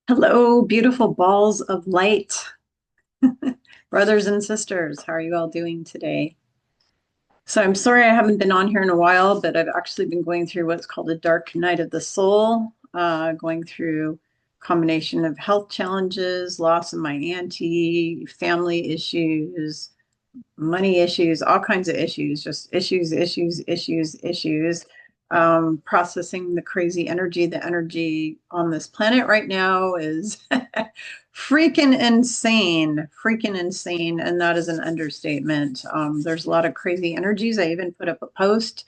Hello, beautiful balls of light. Brothers and sisters, how are you all doing today? So I'm sorry I haven't been on here in a while, but I've actually been going through what's called a dark night of the soul, going through a combination of health challenges, loss of my auntie, family issues, money issues, all kinds of issues, just issues. Processing the crazy energy. The energy on this planet right now is freaking insane. And that is an understatement. There's a lot of crazy energies. I even put up a post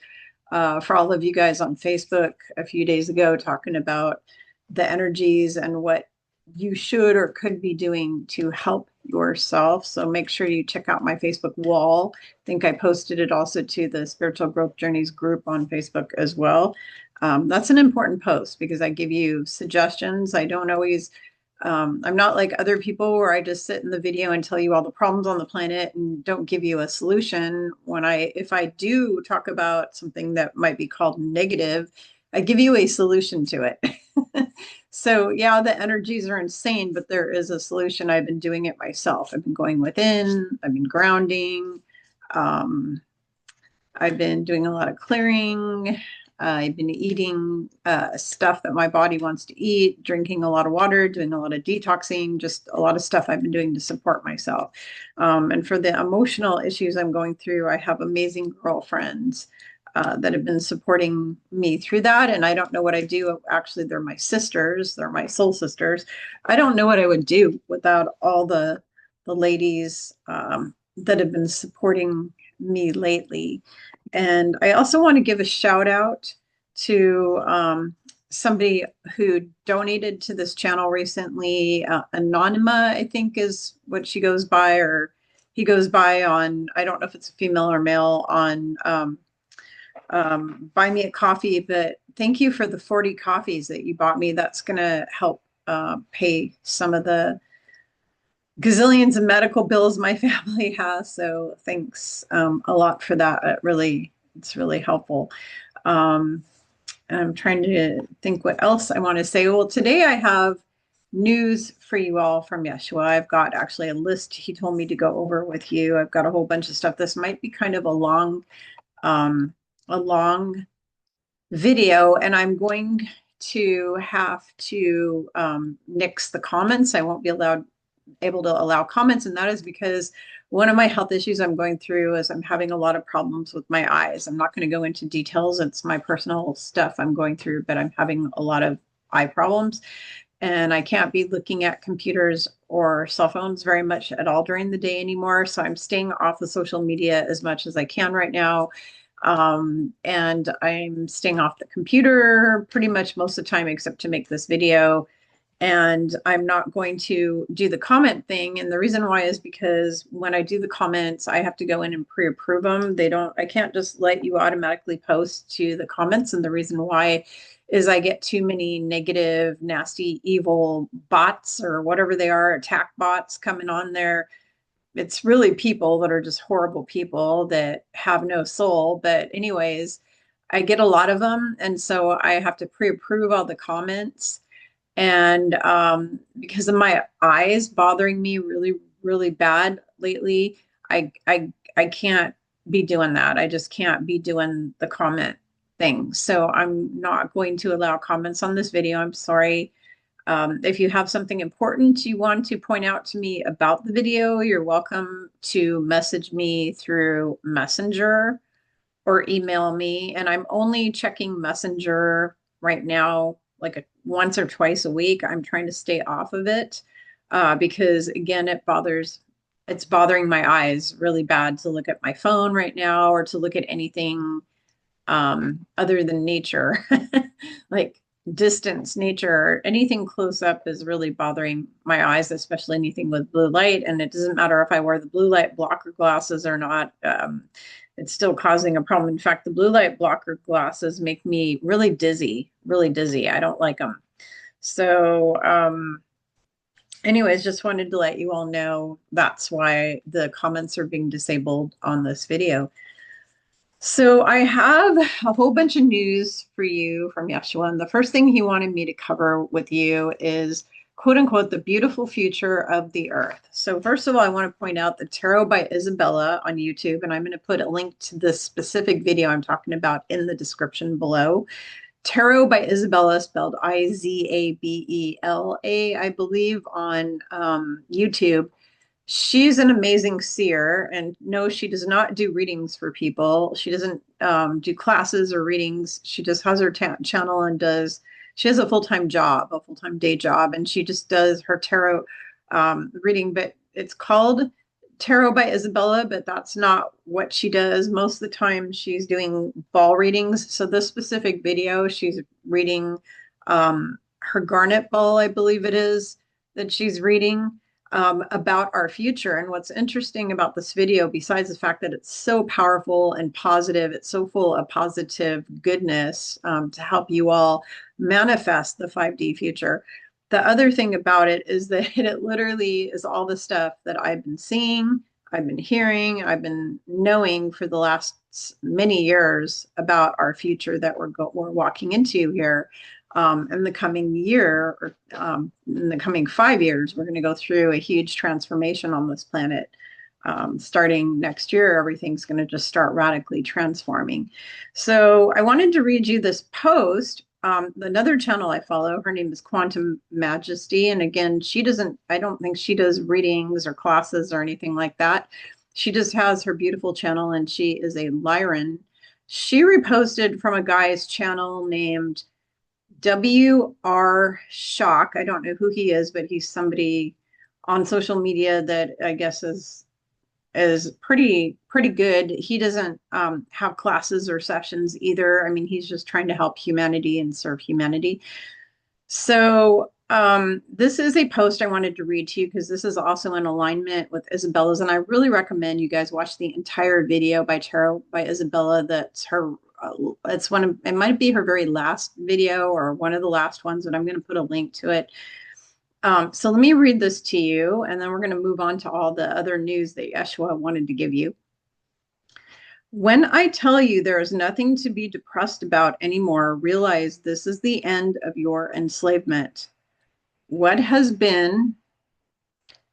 for all of you guys on Facebook a few days ago talking about the energies and what you should or could be doing to help yourself. So make sure you check out my Facebook wall. I think I posted it also to the Spiritual Growth Journeys group on Facebook as well. That's an important post because I give you suggestions. I don't always, I'm not like other people where I just sit in the video and tell you all the problems on the planet and don't give you a solution. If I do talk about something that might be called negative, I give you a solution to it. So yeah, the energies are insane, but there is a solution. I've been doing it myself. I've been going within, I've been grounding. Um, I've been doing a lot of clearing. I've been eating stuff that my body wants to eat, drinking a lot of water, doing a lot of detoxing, just a lot of stuff I've been doing to support myself. And for the emotional issues I'm going through, I have amazing girlfriends that have been supporting me through that. And I don't know what I do. Actually, they're my sisters. They're my soul sisters. I don't know what I would do without all the ladies that have been supporting me lately. And I also want to give a shout out to somebody who donated to this channel recently. Anonymous, I think is what she goes by, or he goes by on, I don't know if it's a female or male, on Buy Me a Coffee. But thank you for the 40 coffees that you bought me. That's going to help pay some of the gazillions of medical bills my family has. So thanks a lot for that. It's really helpful. Um, I'm trying to think what else I want to say. Well, today I have news for you all from Yeshua. I've got actually a list he told me to go over with you. I've got a whole bunch of stuff. This might be kind of um, a long video, and I'm going to have to nix the comments. I won't be able to allow comments, and that is because one of my health issues I'm going through is I'm having a lot of problems with my eyes. I'm not going to go into details. It's my personal stuff I'm going through, but I'm having a lot of eye problems, and I can't be looking at computers or cell phones very much at all during the day anymore. So I'm staying off the social media as much as I can right now. And I'm staying off the computer pretty much most of the time, except to make this video. And I'm not going to do the comment thing. And the reason why is because when I do the comments, I have to go in and pre-approve them. I can't just let you automatically post to the comments. And the reason why is I get too many negative, nasty, evil bots or whatever they are, attack bots coming on there. It's really people that are just horrible people that have no soul. But anyways, I get a lot of them. And so I have to pre-approve all the comments. And because of my eyes bothering me really bad lately, I can't be doing that. I just can't be doing the comment thing. So I'm not going to allow comments on this video. I'm sorry. If you have something important you want to point out to me about the video, you're welcome to message me through Messenger or email me. And I'm only checking Messenger right now, like once or twice a week. I'm trying to stay off of it because again, it's bothering my eyes really bad to look at my phone right now or to look at anything other than nature, like distance, nature, anything close up is really bothering my eyes, especially anything with blue light. And it doesn't matter if I wear the blue light blocker glasses or not. It's still causing a problem. In fact, the blue light blocker glasses make me really dizzy, really dizzy. I don't like them. So, anyways, just wanted to let you all know that's why the comments are being disabled on this video. So I have a whole bunch of news for you from Yeshua. And the first thing he wanted me to cover with you is quote unquote, the beautiful future of the earth. So first of all, I want to point out the Tarot by Izabela on YouTube, and I'm going to put a link to this specific video I'm talking about in the description below. Tarot by Izabela, spelled Izabela, I believe, on YouTube. She's an amazing seer, and no, she does not do readings for people. She doesn't do classes or readings. She just has her channel and does. She has a full-time job, a full-time day job, and she just does her tarot reading. But it's called Tarot by Izabela, but that's not what she does. Most of the time, she's doing ball readings. So this specific video, she's reading her garnet ball, I believe it is, that she's reading about our future. And what's interesting about this video, besides the fact that it's so powerful and positive, it's so full of positive goodness to help you all manifest the 5D future. The other thing about it is that it literally is all the stuff that I've been seeing, I've been hearing, I've been knowing for the last many years about our future that we're walking into here. In the coming year, or in the coming 5 years, we're going to go through a huge transformation on this planet. Starting next year, everything's going to just start radically transforming. So I wanted to read you this post. Another channel I follow, her name is Quantum Majesty. And again, I don't think she does readings or classes or anything like that. She just has her beautiful channel, and she is a Lyran. She reposted from a guy's channel named WR Shock. I don't know who he is, but he's somebody on social media that I guess is pretty good. He doesn't have classes or sessions either. I mean, he's just trying to help humanity and serve humanity. So this is a post I wanted to read to you because this is also in alignment with Izabela's, and I really recommend you guys watch the entire video by Tarot by Izabela. That's her. It's it might be her very last video or one of the last ones, but I'm going to put a link to it. So let me read this to you, and then we're going to move on to all the other news that Yeshua wanted to give you. When I tell you there is nothing to be depressed about anymore, realize this is the end of your enslavement. What has been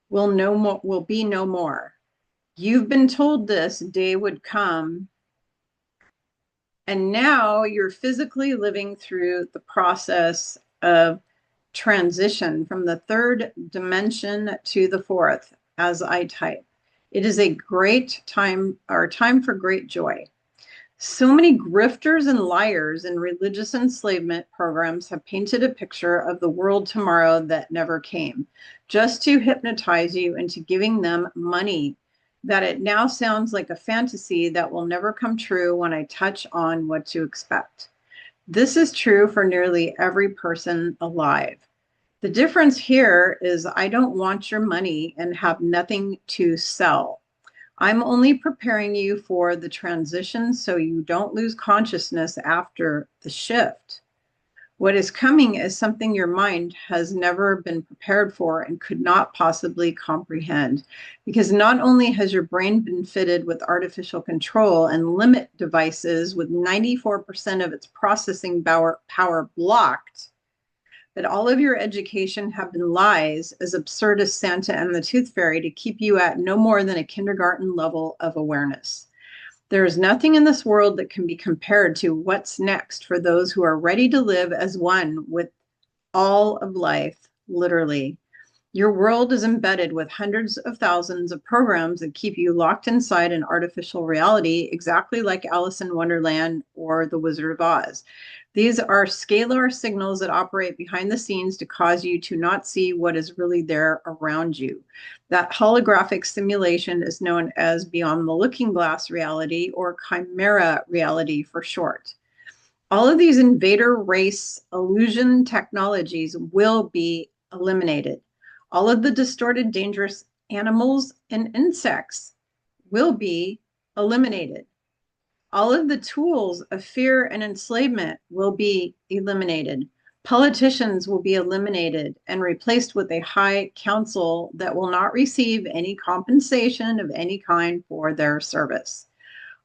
will be no more. You've been told this day would come, and now you're physically living through the process of transition from the third dimension to the fourth as I type. It is a great time, or time for great joy. So many grifters and liars in religious enslavement programs have painted a picture of the world tomorrow that never came, just to hypnotize you into giving them money, that it now sounds like a fantasy that will never come true when I touch on what to expect. This is true for nearly every person alive. The difference here is I don't want your money and have nothing to sell. I'm only preparing you for the transition so you don't lose consciousness after the shift. What is coming is something your mind has never been prepared for and could not possibly comprehend, because not only has your brain been fitted with artificial control and limit devices with 94% of its processing power blocked, but all of your education have been lies, as absurd as Santa and the Tooth Fairy, to keep you at no more than a kindergarten level of awareness. There is nothing in this world that can be compared to what's next for those who are ready to live as one with all of life, literally. Your world is embedded with hundreds of thousands of programs that keep you locked inside an artificial reality, exactly like Alice in Wonderland or The Wizard of Oz. These are scalar signals that operate behind the scenes to cause you to not see what is really there around you. That holographic simulation is known as beyond the looking glass reality, or chimera reality for short. All of these invader race illusion technologies will be eliminated. All of the distorted, dangerous animals and insects will be eliminated. All of the tools of fear and enslavement will be eliminated. Politicians will be eliminated and replaced with a high council that will not receive any compensation of any kind for their service.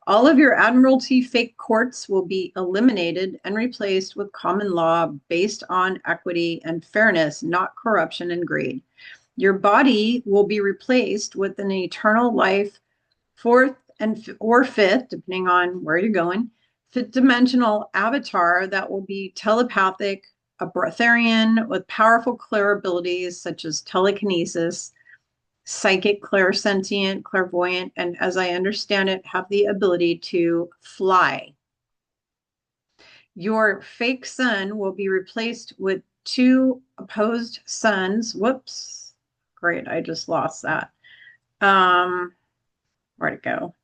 All of your admiralty fake courts will be eliminated and replaced with common law based on equity and fairness, not corruption and greed. Your body will be replaced with an eternal life, fourth or fifth, depending on where you're going, fifth dimensional avatar that will be telepathic, a breatharian with powerful clear abilities such as telekinesis, psychic, clairsentient, clairvoyant, and as I understand it, have the ability to fly. Your fake sun will be replaced with two opposed suns. Whoops. Great, I just lost that. Where'd it go?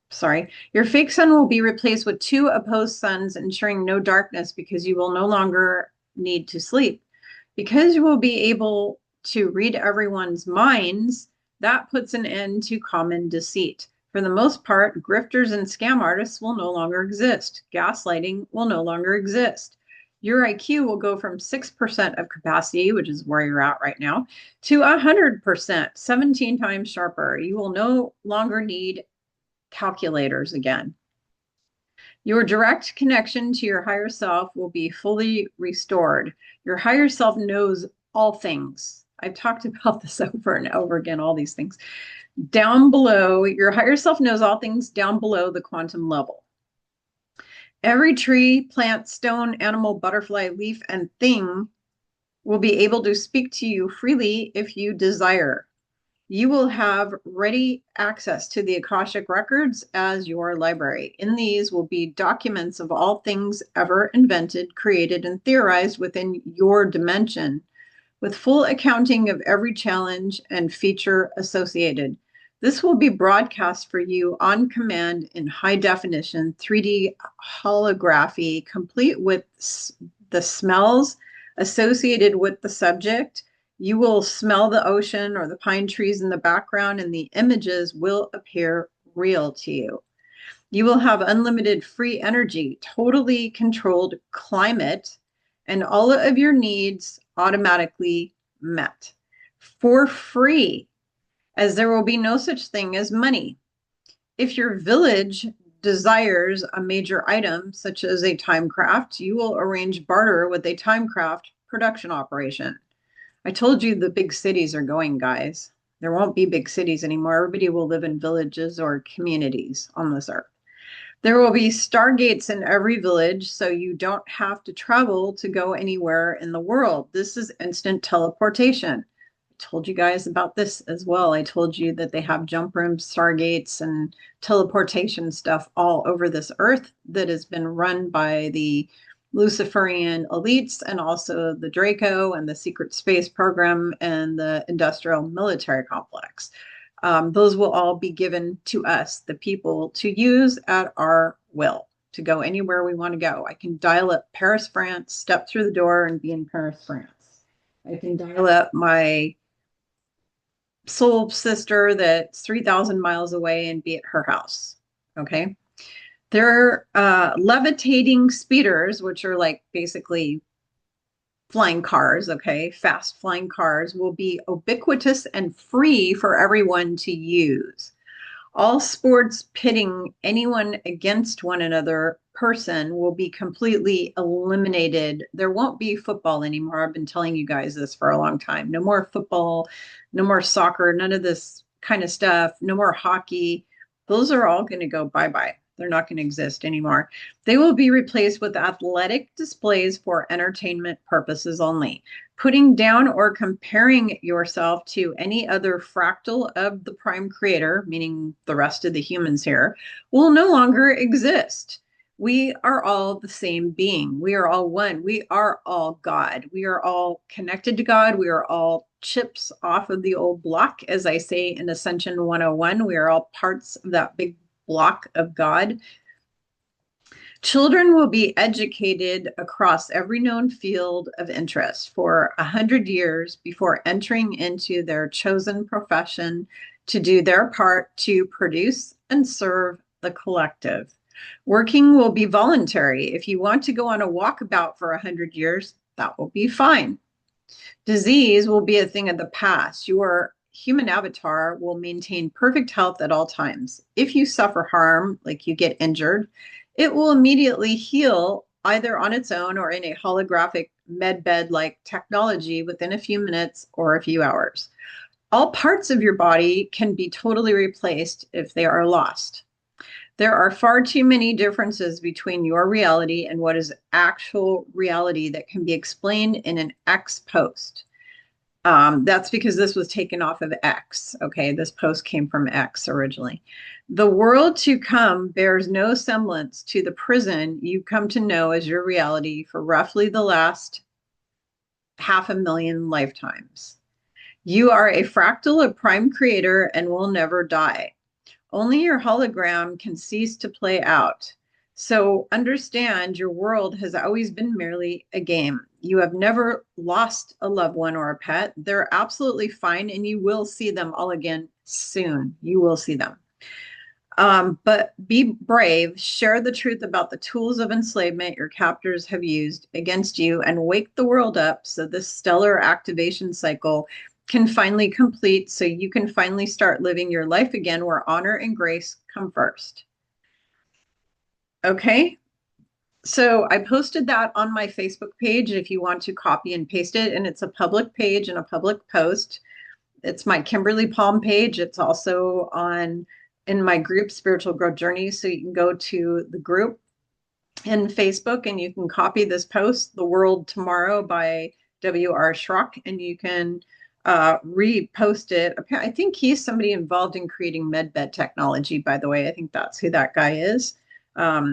Sorry. Your fake sun will be replaced with two opposed suns, ensuring no darkness because you will no longer need to sleep. Because you will be able to read everyone's minds, that puts an end to common deceit. For the most part, grifters and scam artists will no longer exist. Gaslighting will no longer exist. Your IQ will go from 6% of capacity, which is where you're at right now, to 100%, 17 times sharper. You will no longer need calculators again. Your direct connection to your higher self will be fully restored. Your higher self knows all things. I've talked about this over and over again, all these things. Down below, your higher self knows all things down below the quantum level. Every tree, plant, stone, animal, butterfly, leaf, and thing will be able to speak to you freely if you desire. You will have ready access to the Akashic records as your library. In these will be documents of all things ever invented, created, and theorized within your dimension, with full accounting of every challenge and feature associated. This will be broadcast for you on command in high definition 3D holography, complete with the smells associated with the subject. You will smell the ocean or the pine trees in the background, and the images will appear real to you. You will have unlimited free energy, totally controlled climate, and all of your needs automatically met for free, as there will be no such thing as money. If your village desires a major item, such as a timecraft, you will arrange barter with a timecraft production operation. I told you the big cities are going, guys. There won't be big cities anymore. Everybody will live in villages or communities on this earth. There will be stargates in every village, so you don't have to travel to go anywhere in the world. This is instant teleportation. I told you guys about this as well. I told you that they have jump rooms, stargates, and teleportation stuff all over this earth that has been run by the Luciferian elites and also the Draco and the secret space program and the industrial military complex. Those will all be given to us, the people, to use at our will, to go anywhere we want to go. I can dial up Paris, France, step through the door and be in Paris, France. I can dial up my soul sister that's 3,000 miles away and be at her house. Okay. They're levitating speeders, which are like basically flying cars, okay? Fast flying cars will be ubiquitous and free for everyone to use. All sports pitting anyone against one another person will be completely eliminated. There won't be football anymore. I've been telling you guys this for a long time. No more football, no more soccer, none of this kind of stuff, no more hockey. Those are all going to go bye-bye. They're not going to exist anymore. They will be replaced with athletic displays for entertainment purposes only. Putting down or comparing yourself to any other fractal of the prime creator, meaning the rest of the humans here, will no longer exist. We are all the same being. We are all one. We are all God. We are all connected to God. We are all chips off of the old block. As I say in Ascension 101, we are all parts of that big block of God. Children will be educated across every known field of interest for 100 years before entering into their chosen profession to do their part to produce and serve the collective. Working will be voluntary. If you want to go on a walkabout for 100 years, that will be fine. Disease will be a thing of the past. Your human avatar will maintain perfect health at all times. If you suffer harm, like you get injured, it will immediately heal either on its own or in a holographic medbed-like technology within a few minutes or a few hours. All parts of your body can be totally replaced if they are lost. There are far too many differences between your reality and what is actual reality that can be explained in an X post. That's because this was taken off of X. Okay, this post came from X originally. The world to come bears no semblance to the prison you come to know as your reality for roughly the last 500,000 lifetimes. You are a fractal of Prime Creator and will never die. Only your hologram can cease to play out. So understand your world has always been merely a game. You have never lost a loved one or a pet. They're absolutely fine, and you will see them all again soon. You will see them. But be brave, share the truth about the tools of enslavement your captors have used against you, and wake the world up so this stellar activation cycle can finally complete, so you can finally start living your life again where honor and grace come first. Okay, so I posted that on my Facebook page if you want to copy and paste it, and it's a public page and a public post. It's my Kimberly Palm page. It's also in my group, Spiritual Growth Journey, so you can go to the group in Facebook and you can copy this post, The World Tomorrow by W.R. Schrock, and you can repost it. I think he's somebody involved in creating medbed technology, by the way. I think that's who that guy is.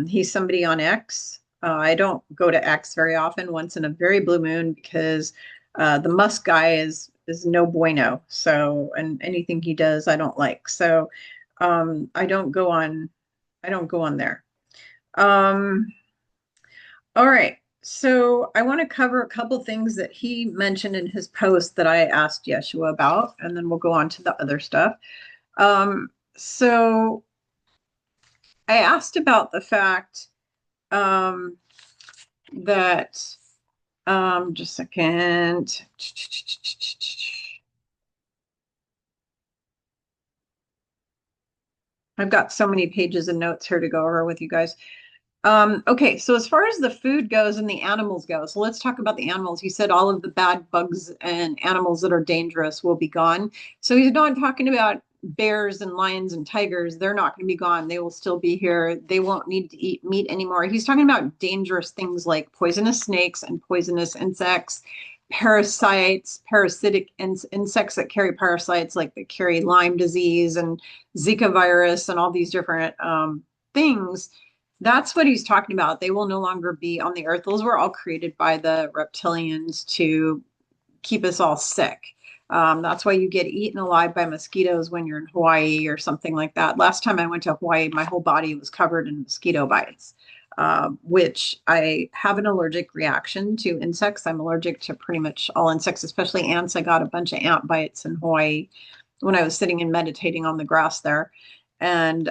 He's somebody on X. I don't go to X very often, once in a very blue moon, because the Musk guy is no bueno. So, and anything he does, I don't like. So I don't go on there. All right. So I want to cover a couple things that he mentioned in his post that I asked Yeshua about, and then we'll go on to the other stuff. So I asked about the fact that, just a second. I've got so many pages of notes here to go over with you guys. Okay, so as far as the food goes and the animals go, so let's talk about the animals. He said all of the bad bugs and animals that are dangerous will be gone. So he's not talking about bears and lions and tigers. They're not going to be gone. They will still be here. They won't need to eat meat anymore. He's talking about dangerous things like poisonous snakes and poisonous insects, parasites, parasitic insects that carry parasites, like that carry Lyme disease and Zika virus and all these different things. That's what he's talking about. They will no longer be on the earth. Those were all created by the reptilians to keep us all sick. That's why you get eaten alive by mosquitoes when you're in Hawaii or something like that. Last time I went to Hawaii, my whole body was covered in mosquito bites, which I have an allergic reaction to insects. I'm allergic to pretty much all insects, especially ants. I got a bunch of ant bites in Hawaii when I was sitting and meditating on the grass there. And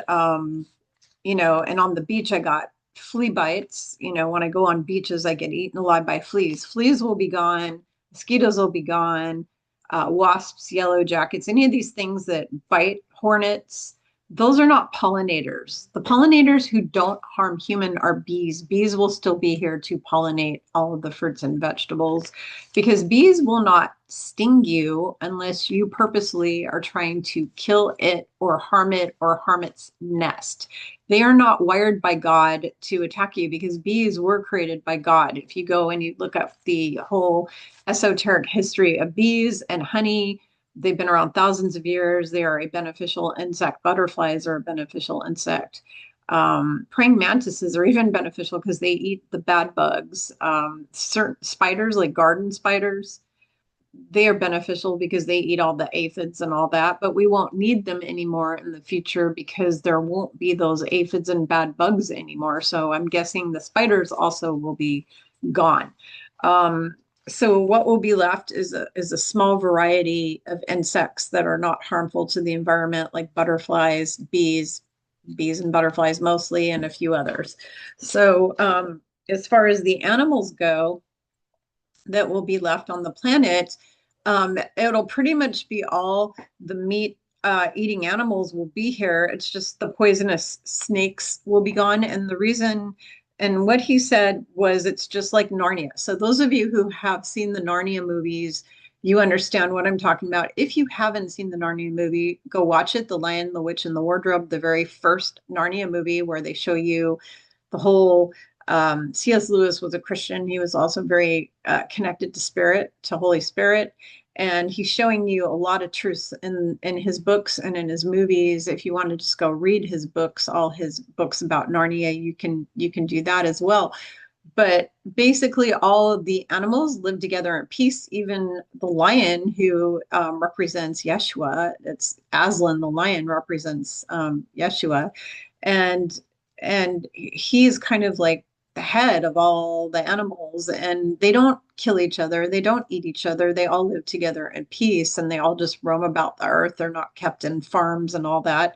and on the beach, I got flea bites. When I go on beaches, I get eaten alive by fleas. Fleas will be gone. Mosquitoes will be gone. Wasps, yellow jackets, any of these things that bite, hornets, those are not pollinators. The pollinators who don't harm human are bees. Bees will still be here to pollinate all of the fruits and vegetables, because bees will not sting you unless you purposely are trying to kill it or harm its nest. They are not wired by God to attack you, because bees were created by God. If you go and you look up the whole esoteric history of bees and honey, they've been around thousands of years. They are a beneficial insect. Butterflies are a beneficial insect. Praying mantises are even beneficial because they eat the bad bugs. Certain spiders, like garden spiders, they are beneficial because they eat all the aphids and all that, but we won't need them anymore in the future because there won't be those aphids and bad bugs anymore. So I'm guessing the spiders also will be gone. So what will be left is a small variety of insects that are not harmful to the environment, like butterflies, bees and butterflies mostly, and a few others. So as far as the animals go that will be left on the planet, It'll pretty much be all the meat eating animals will be here. It's just the poisonous snakes will be gone. And the reason, and what he said was it's just like Narnia. So those of you who have seen the Narnia movies, you understand what I'm talking about. If you haven't seen the Narnia movie, go watch it, The Lion, the Witch, and the Wardrobe, the very first Narnia movie where they show you the whole C.S. Lewis was a Christian. He was also very connected to spirit, to Holy Spirit. And he's showing you a lot of truths in his books and in his movies. If you want to just go read his books, all his books about Narnia, you can do that as well. But basically, all of the animals live together in peace. Even the lion, who represents Yeshua, it's Aslan, the lion represents Yeshua, and he's kind of like the head of all the animals, and they don't kill each other, they don't eat each other, they all live together in peace, and they all just roam about the earth. They're not kept in farms and all that,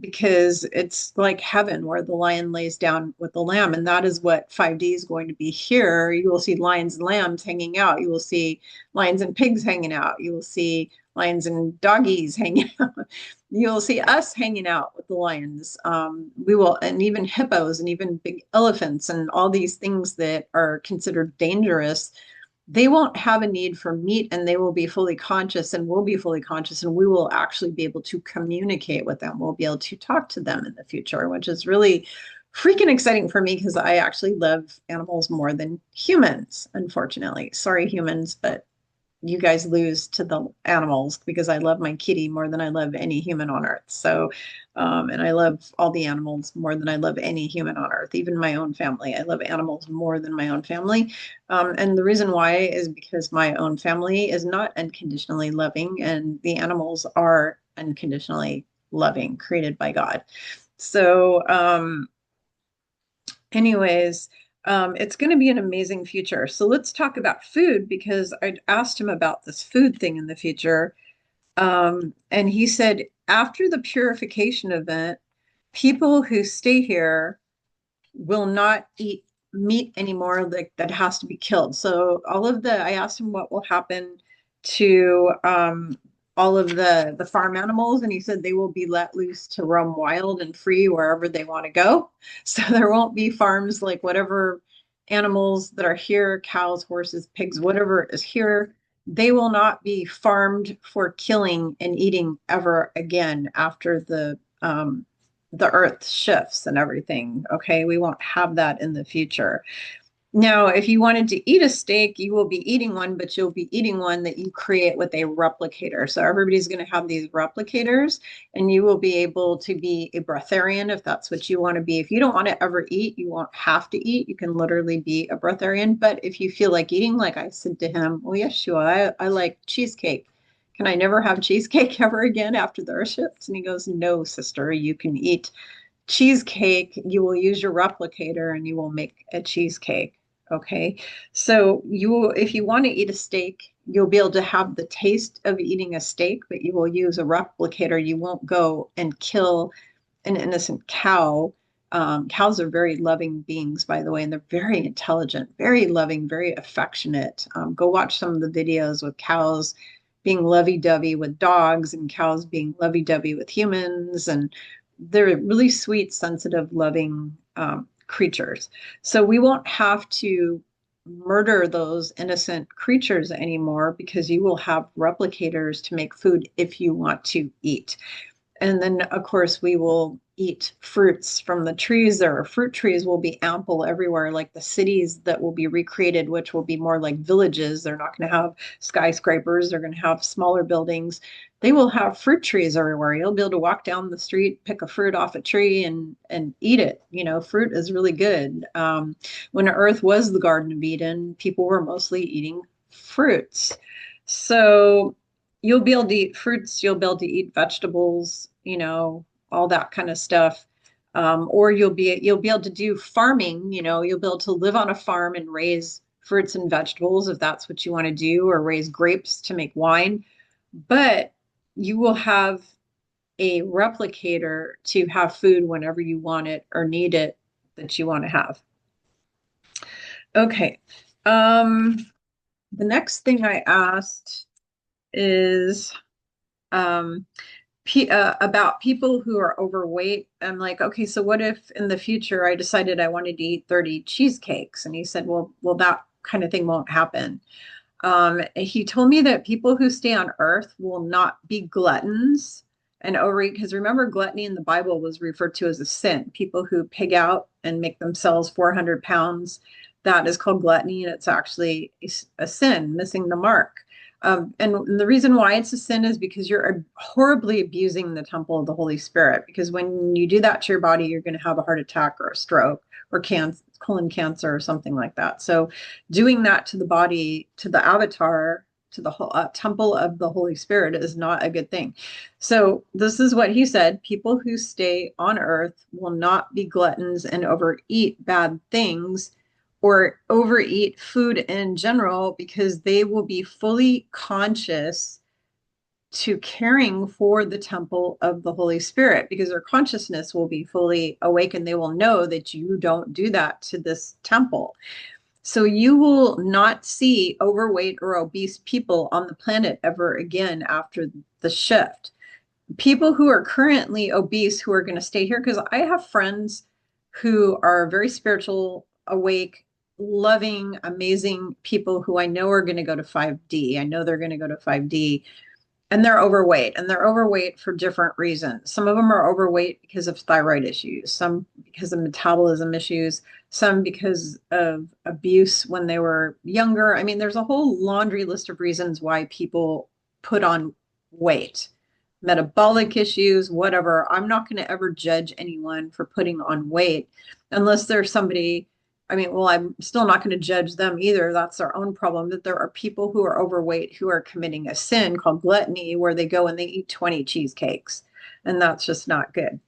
because it's like heaven where the lion lays down with the lamb. And that is what 5D is going to be here. You will see lions and lambs hanging out. You will see lions and pigs hanging out. You will see lions and doggies hanging out. You'll see us hanging out with the lions. We will, and even hippos and even big elephants and all these things that are considered dangerous. They won't have a need for meat, and they will be fully conscious, and we'll be fully conscious, and we will actually be able to communicate with them. We'll be able to talk to them in the future, which is really freaking exciting for me because I actually love animals more than humans, unfortunately. Sorry, humans, but you guys lose to the animals because I love my kitty more than I love any human on earth. So, and I love all the animals more than I love any human on earth, even my own family. I love animals more than my own family. And the reason why is because my own family is not unconditionally loving, and the animals are unconditionally loving, created by God. So, anyways, it's going to be an amazing future. So let's talk about food, because I asked him about this food thing in the future. And he said after the purification event, people who stay here will not eat meat anymore, like that has to be killed. So I asked him what will happen to all of the farm animals, and he said they will be let loose to roam wild and free wherever they want to go. So there won't be farms, like whatever animals that are here, cows, horses, pigs, whatever is here, they will not be farmed for killing and eating ever again after the earth shifts and everything. Okay, we won't have that in the future. Now, if you wanted to eat a steak, you will be eating one, but you'll be eating one that you create with a replicator. So everybody's going to have these replicators, and you will be able to be a breatharian if that's what you want to be. If you don't want to ever eat, you won't have to eat. You can literally be a breatharian. But if you feel like eating, like I said to him, well, Yeshua, I like cheesecake. Can I never have cheesecake ever again after the earth shifts? And he goes, no, sister, you can eat cheesecake. You will use your replicator and you will make a cheesecake. Okay. So if you want to eat a steak, you'll be able to have the taste of eating a steak, but you will use a replicator. You won't go and kill an innocent cow. Cows are very loving beings, by the way, and they're very intelligent, very loving, very affectionate. Go watch some of the videos with cows being lovey-dovey with dogs and cows being lovey-dovey with humans. And they're really sweet, sensitive, loving creatures. So we won't have to murder those innocent creatures anymore, because you will have replicators to make food if you want to eat. And then, of course, we will eat fruits from the trees. There are fruit trees will be ample everywhere, like the cities that will be recreated, which will be more like villages. They're not going to have skyscrapers. They're going to have smaller buildings. They will have fruit trees everywhere. You'll be able to walk down the street, pick a fruit off a tree, and eat it. You know, fruit is really good. When Earth was the Garden of Eden, people were mostly eating fruits. So you'll be able to eat fruits, you'll be able to eat vegetables, you know, all that kind of stuff. Or you'll be able to do farming, you know, you'll be able to live on a farm and raise fruits and vegetables if that's what you want to do, or raise grapes to make wine. But you will have a replicator to have food whenever you want it or need it that you want to have. Okay. The next thing I asked is um, about people who are overweight. I'm like, okay, so what if in the future I decided I wanted to eat 30 cheesecakes? And he said, well, that kind of thing won't happen. He told me that people who stay on earth will not be gluttons and overeat, because remember, gluttony in the Bible was referred to as a sin. People who pig out and make themselves 400 pounds, that is called gluttony, and it's actually a sin, missing the mark. And the reason why it's a sin is because you're horribly abusing the temple of the Holy Spirit. Because when you do that to your body, you're going to have a heart attack or a stroke or colon cancer or something like that. So doing that to the body, to the avatar, to the whole temple of the Holy Spirit is not a good thing. So this is what he said: people who stay on earth will not be gluttons and overeat bad things or overeat food in general, because they will be fully conscious to caring for the temple of the Holy Spirit, because their consciousness will be fully awakened. They will know that you don't do that to this temple. So you will not see overweight or obese people on the planet ever again after the shift. People who are currently obese who are going to stay here, because I have friends who are very spiritual, awake, loving, amazing people who I know are going to go to 5D. I know they're going to go to 5D, and they're overweight, and they're overweight for different reasons. Some of them are overweight because of thyroid issues, some because of metabolism issues, some because of abuse when they were younger. I mean, there's a whole laundry list of reasons why people put on weight, metabolic issues, whatever. I'm not going to ever judge anyone for putting on weight unless there's somebody. I mean, well, I'm still not going to judge them either. That's their own problem. That there are people who are overweight who are committing a sin called gluttony, where they go and they eat 20 cheesecakes. And that's just not good.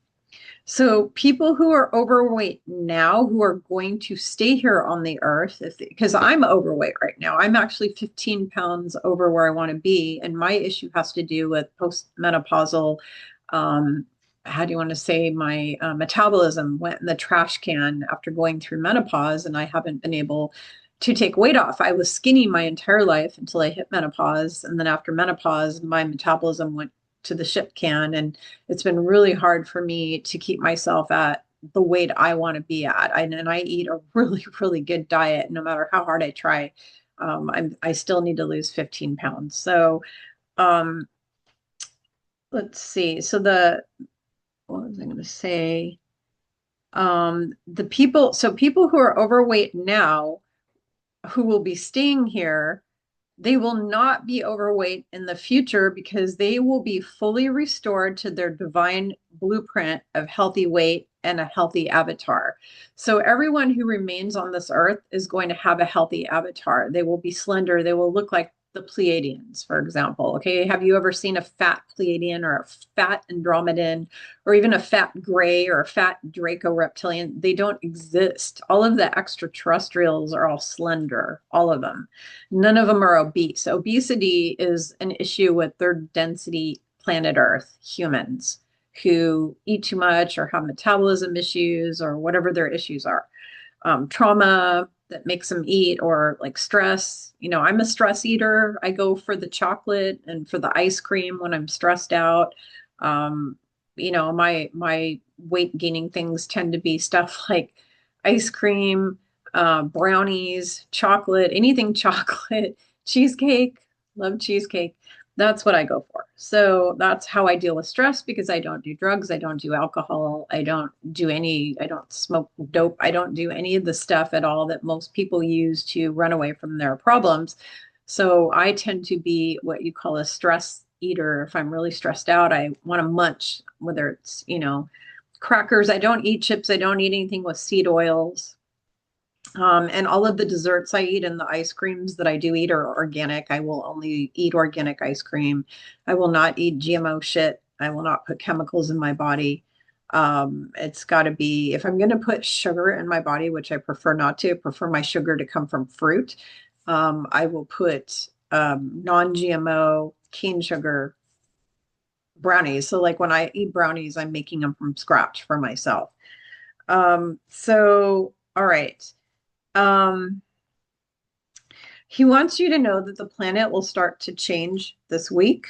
So people who are overweight now, who are going to stay here on the earth, because I'm overweight right now. I'm actually 15 pounds over where I want to be. And my issue has to do with postmenopausal, how do you want to say, my metabolism went in the trash can after going through menopause, and I haven't been able to take weight off. I was skinny my entire life until I hit menopause. And then after menopause, my metabolism went to the ship can. And it's been really hard for me to keep myself at the weight I want to be at. And I eat a really, really good diet. No matter how hard I try, I still need to lose 15 pounds. So um, let's see. What was I going to say? People who are overweight now, who will be staying here, they will not be overweight in the future, because they will be fully restored to their divine blueprint of healthy weight and a healthy avatar. So everyone who remains on this earth is going to have a healthy avatar. They will be slender. They will look like the Pleiadians, for example. Okay. Have you ever seen a fat Pleiadian or a fat Andromedan or even a fat gray or a fat Draco reptilian? They don't exist. All of the extraterrestrials are all slender, all of them. None of them are obese. Obesity is an issue with third density planet Earth humans who eat too much or have metabolism issues or whatever their issues are. Trauma that makes them eat, or like stress. I'm a stress eater. I go for the chocolate and for the ice cream when I'm stressed out. My weight gaining things tend to be stuff like ice cream, brownies, chocolate, anything chocolate, cheesecake. Love cheesecake. That's what I go for. So that's how I deal with stress, because I don't do drugs. I don't do alcohol. I don't smoke dope. I don't do any of the stuff at all that most people use to run away from their problems. So I tend to be what you call a stress eater. If I'm really stressed out, I want to munch, whether it's, crackers. I don't eat chips. I don't eat anything with seed oils. And all of the desserts I eat and the ice creams that I do eat are organic. I will only eat organic ice cream. I will not eat GMO shit. I will not put chemicals in my body. It's got to be, if I'm going to put sugar in my body, which I prefer not to, prefer my sugar to come from fruit. I will put non-GMO cane sugar brownies. So like when I eat brownies, I'm making them from scratch for myself. All right. Um, He wants you to know that the planet will start to change this week.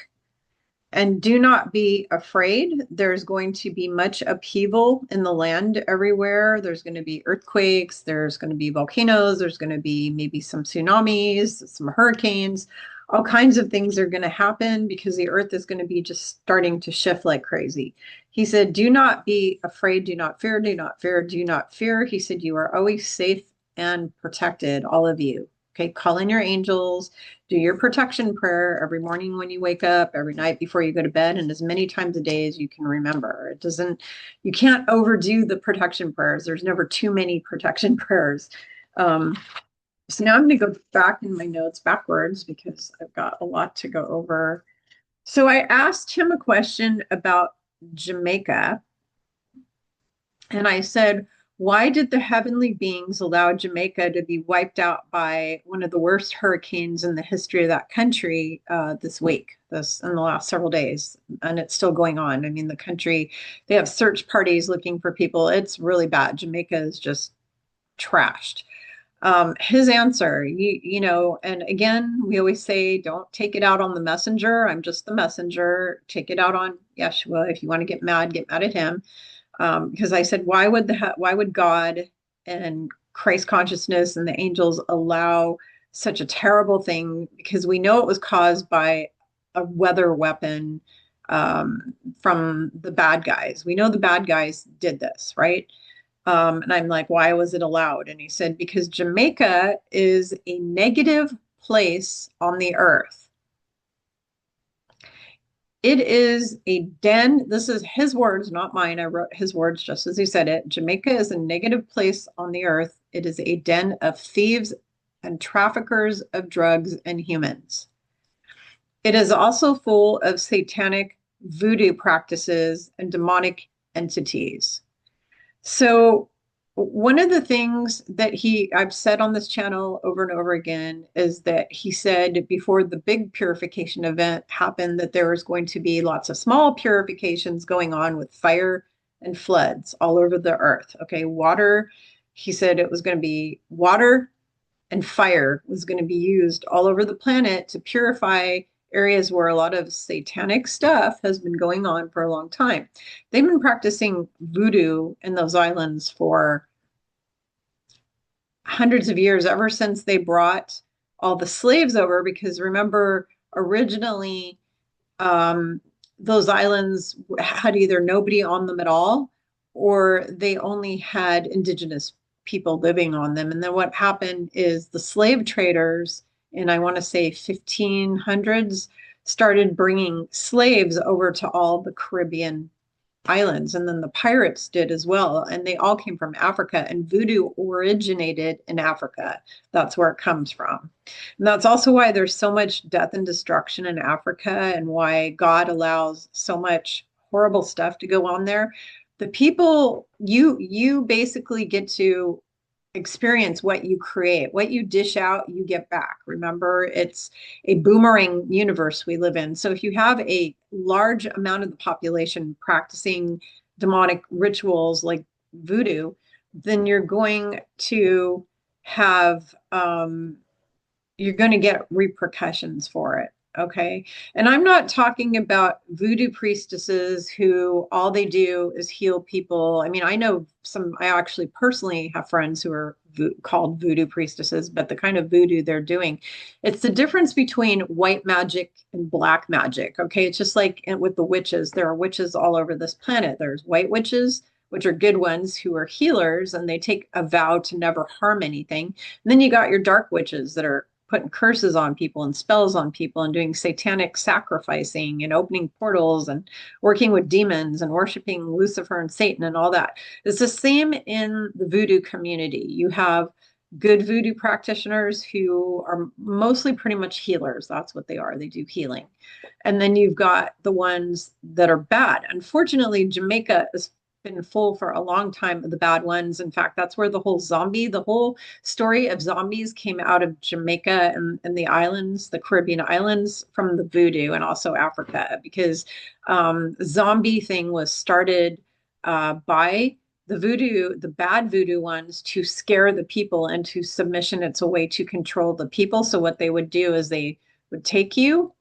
And do not be afraid. There's going to be much upheaval in the land everywhere. There's going to be earthquakes. There's going to be volcanoes. There's going to be maybe some tsunamis, some hurricanes. All kinds of things are going to happen because the earth is going to be just starting to shift like crazy. He said, do not be afraid. Do not fear. Do not fear. Do not fear. He said, you are always safe and protected, all of you. Okay, call in your angels, do your protection prayer every morning when you wake up, every night before you go to bed, and as many times a day as you can remember. It doesn't, you can't overdo the protection prayers. There's never too many protection prayers. So now I'm going to go back in my notes backwards because I've got a lot to go over. So I asked him a question about Jamaica, and I said, why did the heavenly beings allow Jamaica to be wiped out by one of the worst hurricanes in the history of that country this week, this in the last several days? And it's still going on. I mean, the country, they have search parties looking for people. It's really bad. Jamaica is just trashed. His answer, you know, and again, we always say, don't take it out on the messenger. I'm just the messenger. Take it out on Yeshua. If you want to get mad at him. Because I said, why would God and Christ consciousness and the angels allow such a terrible thing? Because we know it was caused by a weather weapon from the bad guys. We know the bad guys did this, right? And I'm like, why was it allowed? And he said, because Jamaica is a negative place on the earth. It is a den. This is his words, not mine. I wrote his words just as he said it. Jamaica is a negative place on the earth. It is a den of thieves and traffickers of drugs and humans. It is also full of satanic voodoo practices and demonic entities. So one of the things that I've said on this channel over and over again is that he said before the big purification event happened that there was going to be lots of small purifications going on with fire and floods all over the earth. Okay, water, he said it was going to be water and fire was going to be used all over the planet to purify areas where a lot of satanic stuff has been going on for a long time. They've been practicing voodoo in those islands for hundreds of years, ever since they brought all the slaves over, because remember, originally, those islands had either nobody on them at all, or they only had indigenous people living on them. And then what happened is the slave traders, in I want to say 1500s, started bringing slaves over to all the Caribbean islands, and then the pirates did as well, and they all came from Africa, and voodoo originated in Africa. That's where it comes from. And that's also why there's so much death and destruction in Africa, and why God allows so much horrible stuff to go on there. The people, you basically get to experience what you create. What you dish out, you get back. Remember, it's a boomerang universe we live in. So if you have a large amount of the population practicing demonic rituals like voodoo, then you're going to have you're going to get repercussions for it. Okay. And I'm not talking about voodoo priestesses who all they do is heal people. I mean, I know I actually personally have friends who are called voodoo priestesses, but the kind of voodoo they're doing, it's the difference between white magic and black magic. Okay. It's just like with the witches, there are witches all over this planet. There's white witches, which are good ones who are healers, and they take a vow to never harm anything. And then you got your dark witches that are putting curses on people and spells on people and doing satanic sacrificing and opening portals and working with demons and worshiping Lucifer and Satan and all that. It's the same in the voodoo community. You have good voodoo practitioners who are mostly pretty much healers. That's what they are. They do healing. And then you've got the ones that are bad. Unfortunately, Jamaica is been full for a long time of the bad ones. In fact, that's where the whole story of zombies came out of Jamaica and the islands, the Caribbean islands, from the voodoo, and also Africa, because zombie thing was started by the bad voodoo ones, to scare the people into submission. It's a way to control the people. So what they would do is they would take you,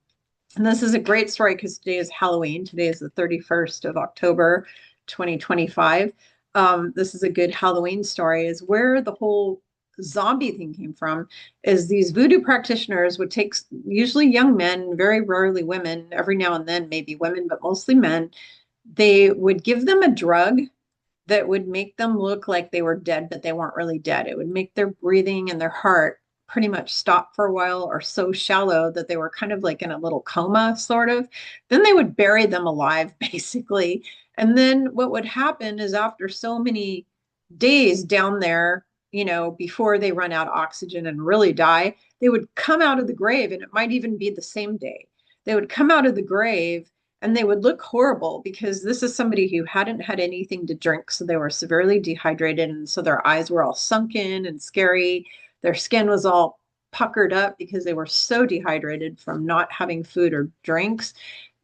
and this is a great story because today is Halloween. Today is the 31st of October, 2025. This is a good Halloween story, is where the whole zombie thing came from. Is these voodoo practitioners would take usually young men, very rarely women, every now and then maybe women, but mostly men. They would give them a drug that would make them look like they were dead, but they weren't really dead. It would make their breathing and their heart pretty much stop for a while, or so shallow that they were kind of like in a little coma, sort of. Then they would bury them alive, basically. And then what would happen is, after so many days down there, before they run out of oxygen and really die, they would come out of the grave, and it might even be the same day. They would come out of the grave and they would look horrible, because this is somebody who hadn't had anything to drink. So they were severely dehydrated. And so their eyes were all sunken and scary. Their skin was all puckered up because they were so dehydrated from not having food or drinks.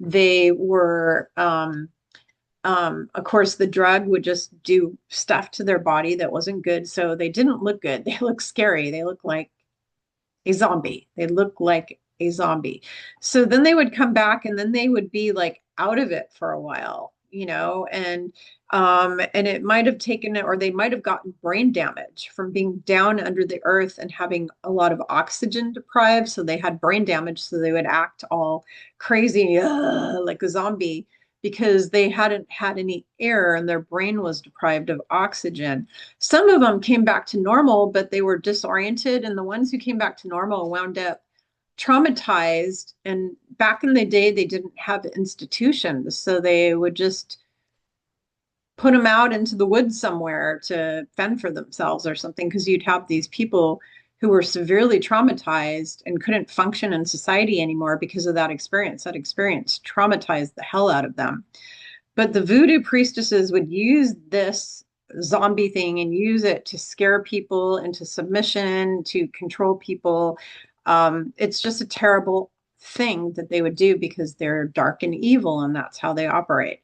They were, of course, the drug would just do stuff to their body that wasn't good. So they didn't look good. They looked scary. They looked like a zombie. They look like a zombie. So then they would come back, and then they would be like out of it for a while, and it might have taken it, or they might have gotten brain damage from being down under the earth and having a lot of oxygen deprived. So they had brain damage. So they would act all crazy, like a zombie, because they hadn't had any air and their brain was deprived of oxygen. Some of them came back to normal, but they were disoriented. And the ones who came back to normal wound up traumatized. And back in the day, they didn't have institutions. So they would just put them out into the woods somewhere to fend for themselves or something, because you'd have these people who were severely traumatized and couldn't function in society anymore because of that experience. That experience traumatized the hell out of them. But the voodoo priestesses would use this zombie thing and use it to scare people into submission, to control people. It's just a terrible thing that they would do, because they're dark and evil, and that's how they operate.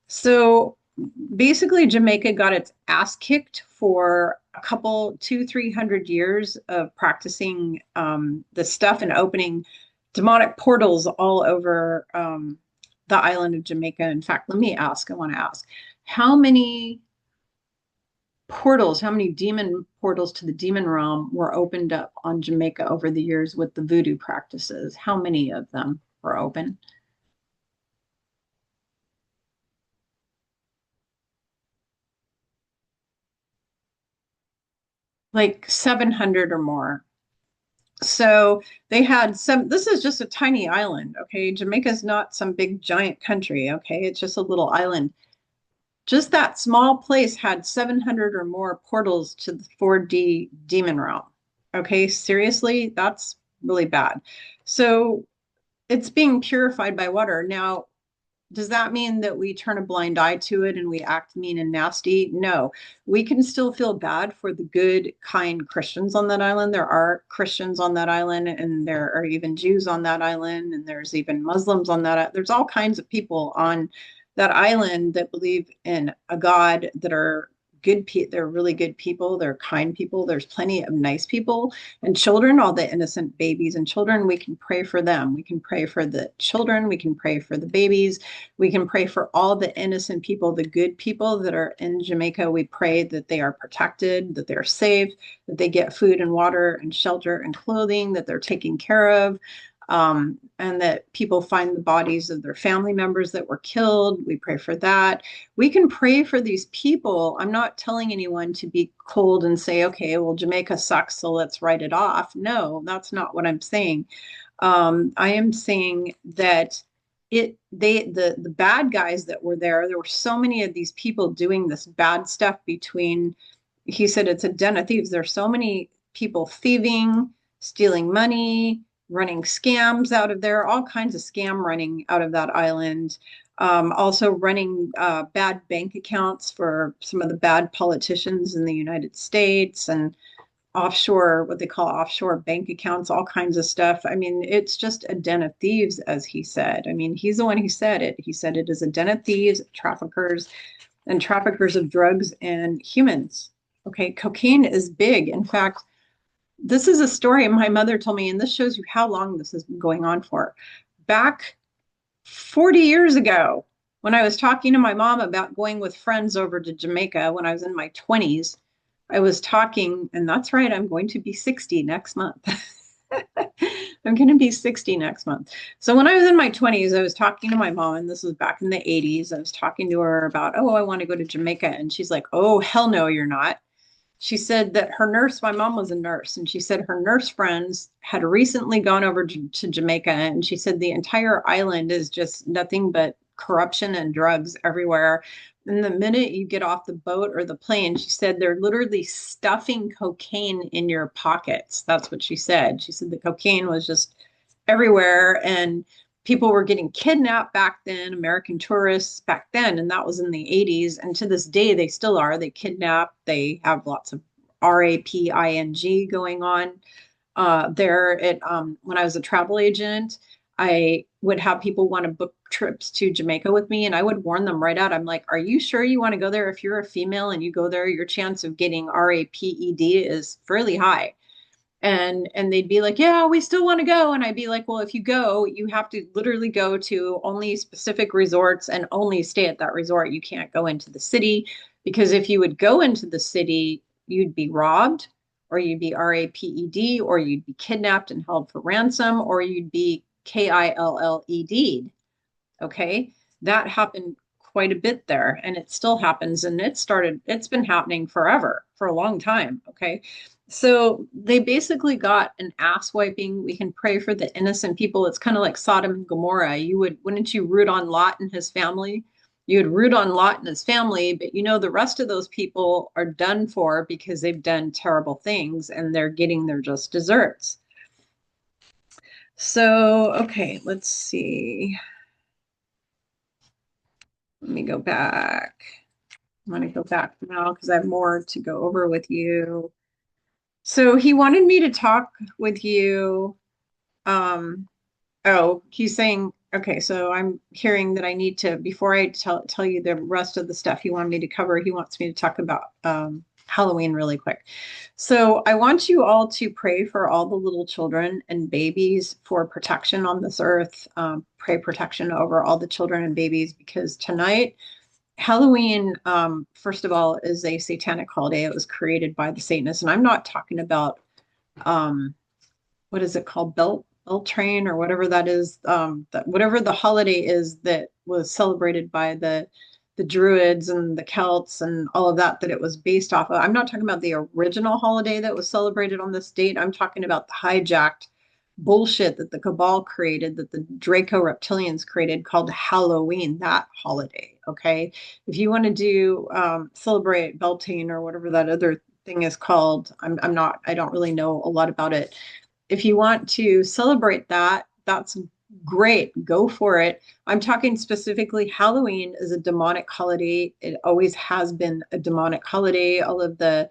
So basically, Jamaica got its ass kicked for a couple, 200-300 years of practicing this stuff and opening demonic portals all over the island of Jamaica. In fact, I want to ask, how many portals, how many demon portals to the demon realm were opened up on Jamaica over the years with the voodoo practices? How many of them were open? Like 700 or more. So they had some, this is just a tiny island, okay? Jamaica's not some big giant country, okay? It's just a little island. Just that small place had 700 or more portals to the 4D demon realm. Okay, seriously, that's really bad. So it's being purified by water. Now, does that mean that we turn a blind eye to it and we act mean and nasty? No, we can still feel bad for the good, kind Christians on that island. There are Christians on that island, and there are even Jews on that island, and there's even Muslims on that. There's all kinds of people on that island that believe in a God, that are good. They're really good people. They're kind people. There's plenty of nice people, and children, all the innocent babies and children. We can pray for them. We can pray for the children. We can pray for the babies. We can pray for all the innocent people, the good people that are in Jamaica. We pray that they are protected, that they're safe, that they get food and water and shelter and clothing, that they're taken care of. And that people find the bodies of their family members that were killed. We pray for that. We can pray for these people. I'm not telling anyone to be cold and say, okay, well, Jamaica sucks, so let's write it off. No, that's not what I'm saying. I am saying that the bad guys that were there were so many of these people doing this bad stuff between, he said it's a den of thieves. There's so many people thieving, stealing money, running scams out of there, all kinds of scam running out of that island. Also running bad bank accounts for some of the bad politicians in the United States, and offshore, what they call offshore bank accounts, all kinds of stuff. I mean, it's just a den of thieves, as he said. I mean, he's the one who said it. He said it is a den of thieves, traffickers. and traffickers of drugs and humans. Okay, cocaine is big. In fact, this is a story my mother told me, and this shows you how long this has been going on for. Back 40 years ago, when I was talking to my mom about going with friends over to Jamaica when I was in my 20s, I was talking, and that's right, I'm going to be 60 next month. I'm going to be 60 next month. So when I was in my 20s, I was talking to my mom, and this was back in the 80s. I was talking to her about, oh, I want to go to Jamaica. And she's like, oh, hell no, you're not. She said that her nurse, my mom was a nurse, and she said her nurse friends had recently gone over to Jamaica, and she said the entire island is just nothing but corruption and drugs everywhere. And the minute you get off the boat or the plane, she said they're literally stuffing cocaine in your pockets. That's what she said. She said the cocaine was just everywhere, and people were getting kidnapped back then, American tourists back then, and that was in the 80s. And to this day, they still are. They kidnap, they have lots of raping going on there. When I was a travel agent, I would have people want to book trips to Jamaica with me, and I would warn them right out. I'm like, are you sure you want to go there? If you're a female and you go there, your chance of getting RAPED is fairly high. And they'd be like, yeah, we still want to go. And I'd be like, well, if you go, you have to literally go to only specific resorts and only stay at that resort. You can't go into the city, because if you would go into the city, you'd be robbed, or you'd be RAPED, or you'd be kidnapped and held for ransom, or you'd be KILLED. Okay. That happened quite a bit there, and it still happens. And it's been happening forever, for a long time. Okay. So they basically got an ass wiping. We can pray for the innocent people. It's kind of like Sodom and Gomorrah. Wouldn't you root on Lot and his family? You would root on Lot and his family, but the rest of those people are done for because they've done terrible things and they're getting their just desserts. So, okay, let's see. Let me go back. I'm going to go back now because I have more to go over with you. So he wanted me to talk with you. Oh, he's saying, okay, so I'm hearing that I need to, before I tell you the rest of the stuff he wanted me to cover, he wants me to talk about Halloween really quick. So I want you all to pray for all the little children and babies for protection on this earth. Pray protection over all the children and babies, because tonight, Halloween, first of all, is a satanic holiday. It was created by the Satanists. And I'm not talking about, what is it called? Beltrain or whatever that is, whatever the holiday is that was celebrated by the Druids and the Celts and all of that it was based off of. I'm not talking about the original holiday that was celebrated on this date. I'm talking about the hijacked bullshit that the Cabal created, that the Draco reptilians created, called Halloween, that holiday. Okay. If you want to do celebrate Beltane or whatever that other thing is called, I don't really know a lot about it. If you want to celebrate that, that's great. Go for it. I'm talking specifically, Halloween is a demonic holiday. It always has been a demonic holiday. All of the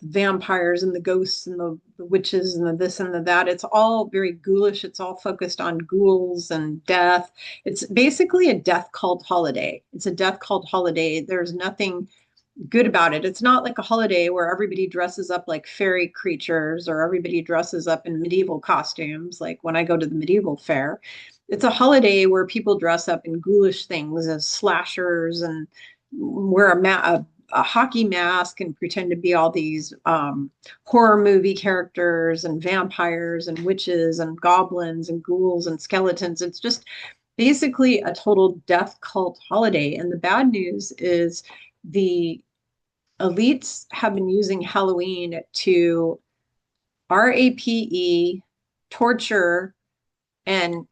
vampires and the ghosts and the witches and the this and the that, it's all very ghoulish. It's all focused on ghouls and death. It's basically a death cult holiday. It's a death cult holiday. There's nothing good about it. It's not like a holiday where everybody dresses up like fairy creatures or everybody dresses up in medieval costumes, like when I go to the medieval fair. It's a holiday where people dress up in ghoulish things as slashers and wear a hockey mask and pretend to be all these horror movie characters and vampires and witches and goblins and ghouls and skeletons. It's just basically a total death cult holiday. And the bad news is the elites have been using Halloween to RAPE, torture, and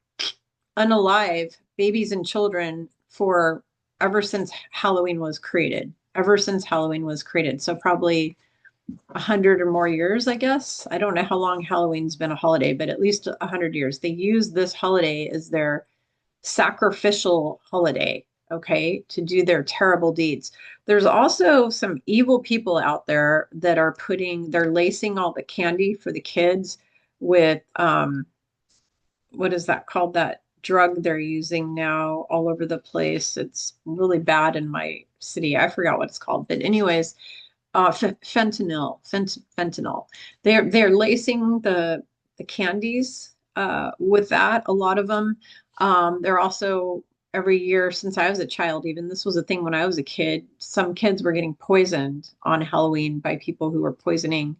unalive babies and children for ever since Halloween was created. Ever since Halloween was created. So probably 100 or more years, I guess. I don't know how long Halloween's been a holiday, but at least 100 years. They use this holiday as their sacrificial holiday, okay, to do their terrible deeds. There's also some evil people out there that are they're lacing all the candy for the kids with, what is that called? drug they're using now all over the place. It's really bad in my city. I forgot what it's called, but anyways, fentanyl. They're lacing the candies with that. A lot of them. They're also every year since I was a child. Even this was a thing when I was a kid. Some kids were getting poisoned on Halloween by people who were poisoning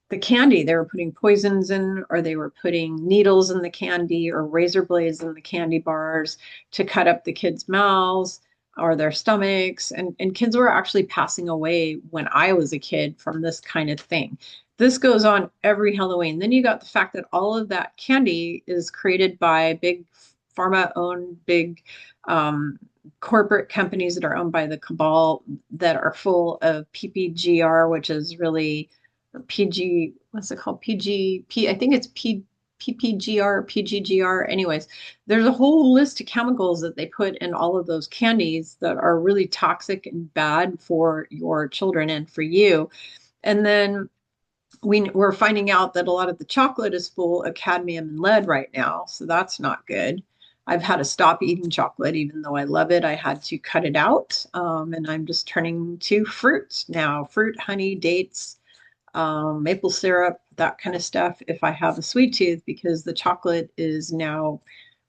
the candy. They were putting poisons in, or they were putting needles in the candy or razor blades in the candy bars to cut up the kids' mouths or their stomachs. And kids were actually passing away when I was a kid from this kind of thing. This goes on every Halloween. Then you got the fact that all of that candy is created by big pharma owned, big corporate companies that are owned by the cabal that are full of PPGR, which is really PG, what's it called? I think it's PPGR, PGGR. Anyways, there's a whole list of chemicals that they put in all of those candies that are really toxic and bad for your children and for you. And then we're finding out that a lot of the chocolate is full of cadmium and lead right now. So that's not good. I've had to stop eating chocolate, even though I love it. I had to cut it out. And I'm just turning to fruit now, fruit, honey, dates, maple syrup, that kind of stuff if I have a sweet tooth, because the chocolate is now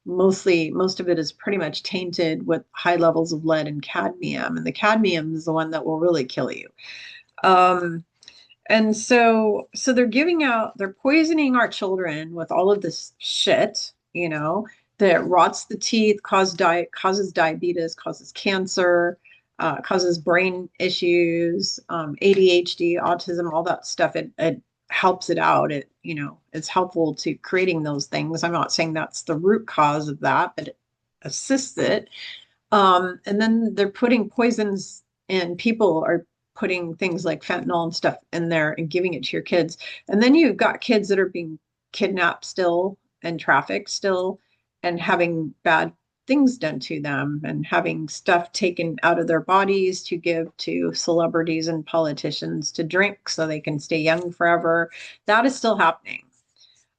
most of it is pretty much tainted with high levels of lead and cadmium. And the cadmium is the one that will really kill you. And so they're poisoning our children with all of this shit, that rots the teeth, causes diabetes, causes cancer, causes brain issues, ADHD, autism, all that stuff. It helps it out. It's helpful to creating those things. I'm not saying that's the root cause of that, but it assists it. And then they're putting poisons in. People are putting things like fentanyl and stuff in there and giving it to your kids. And then you've got kids that are being kidnapped still and trafficked still and having bad things done to them and having stuff taken out of their bodies to give to celebrities and politicians to drink so they can stay young forever. That is still happening.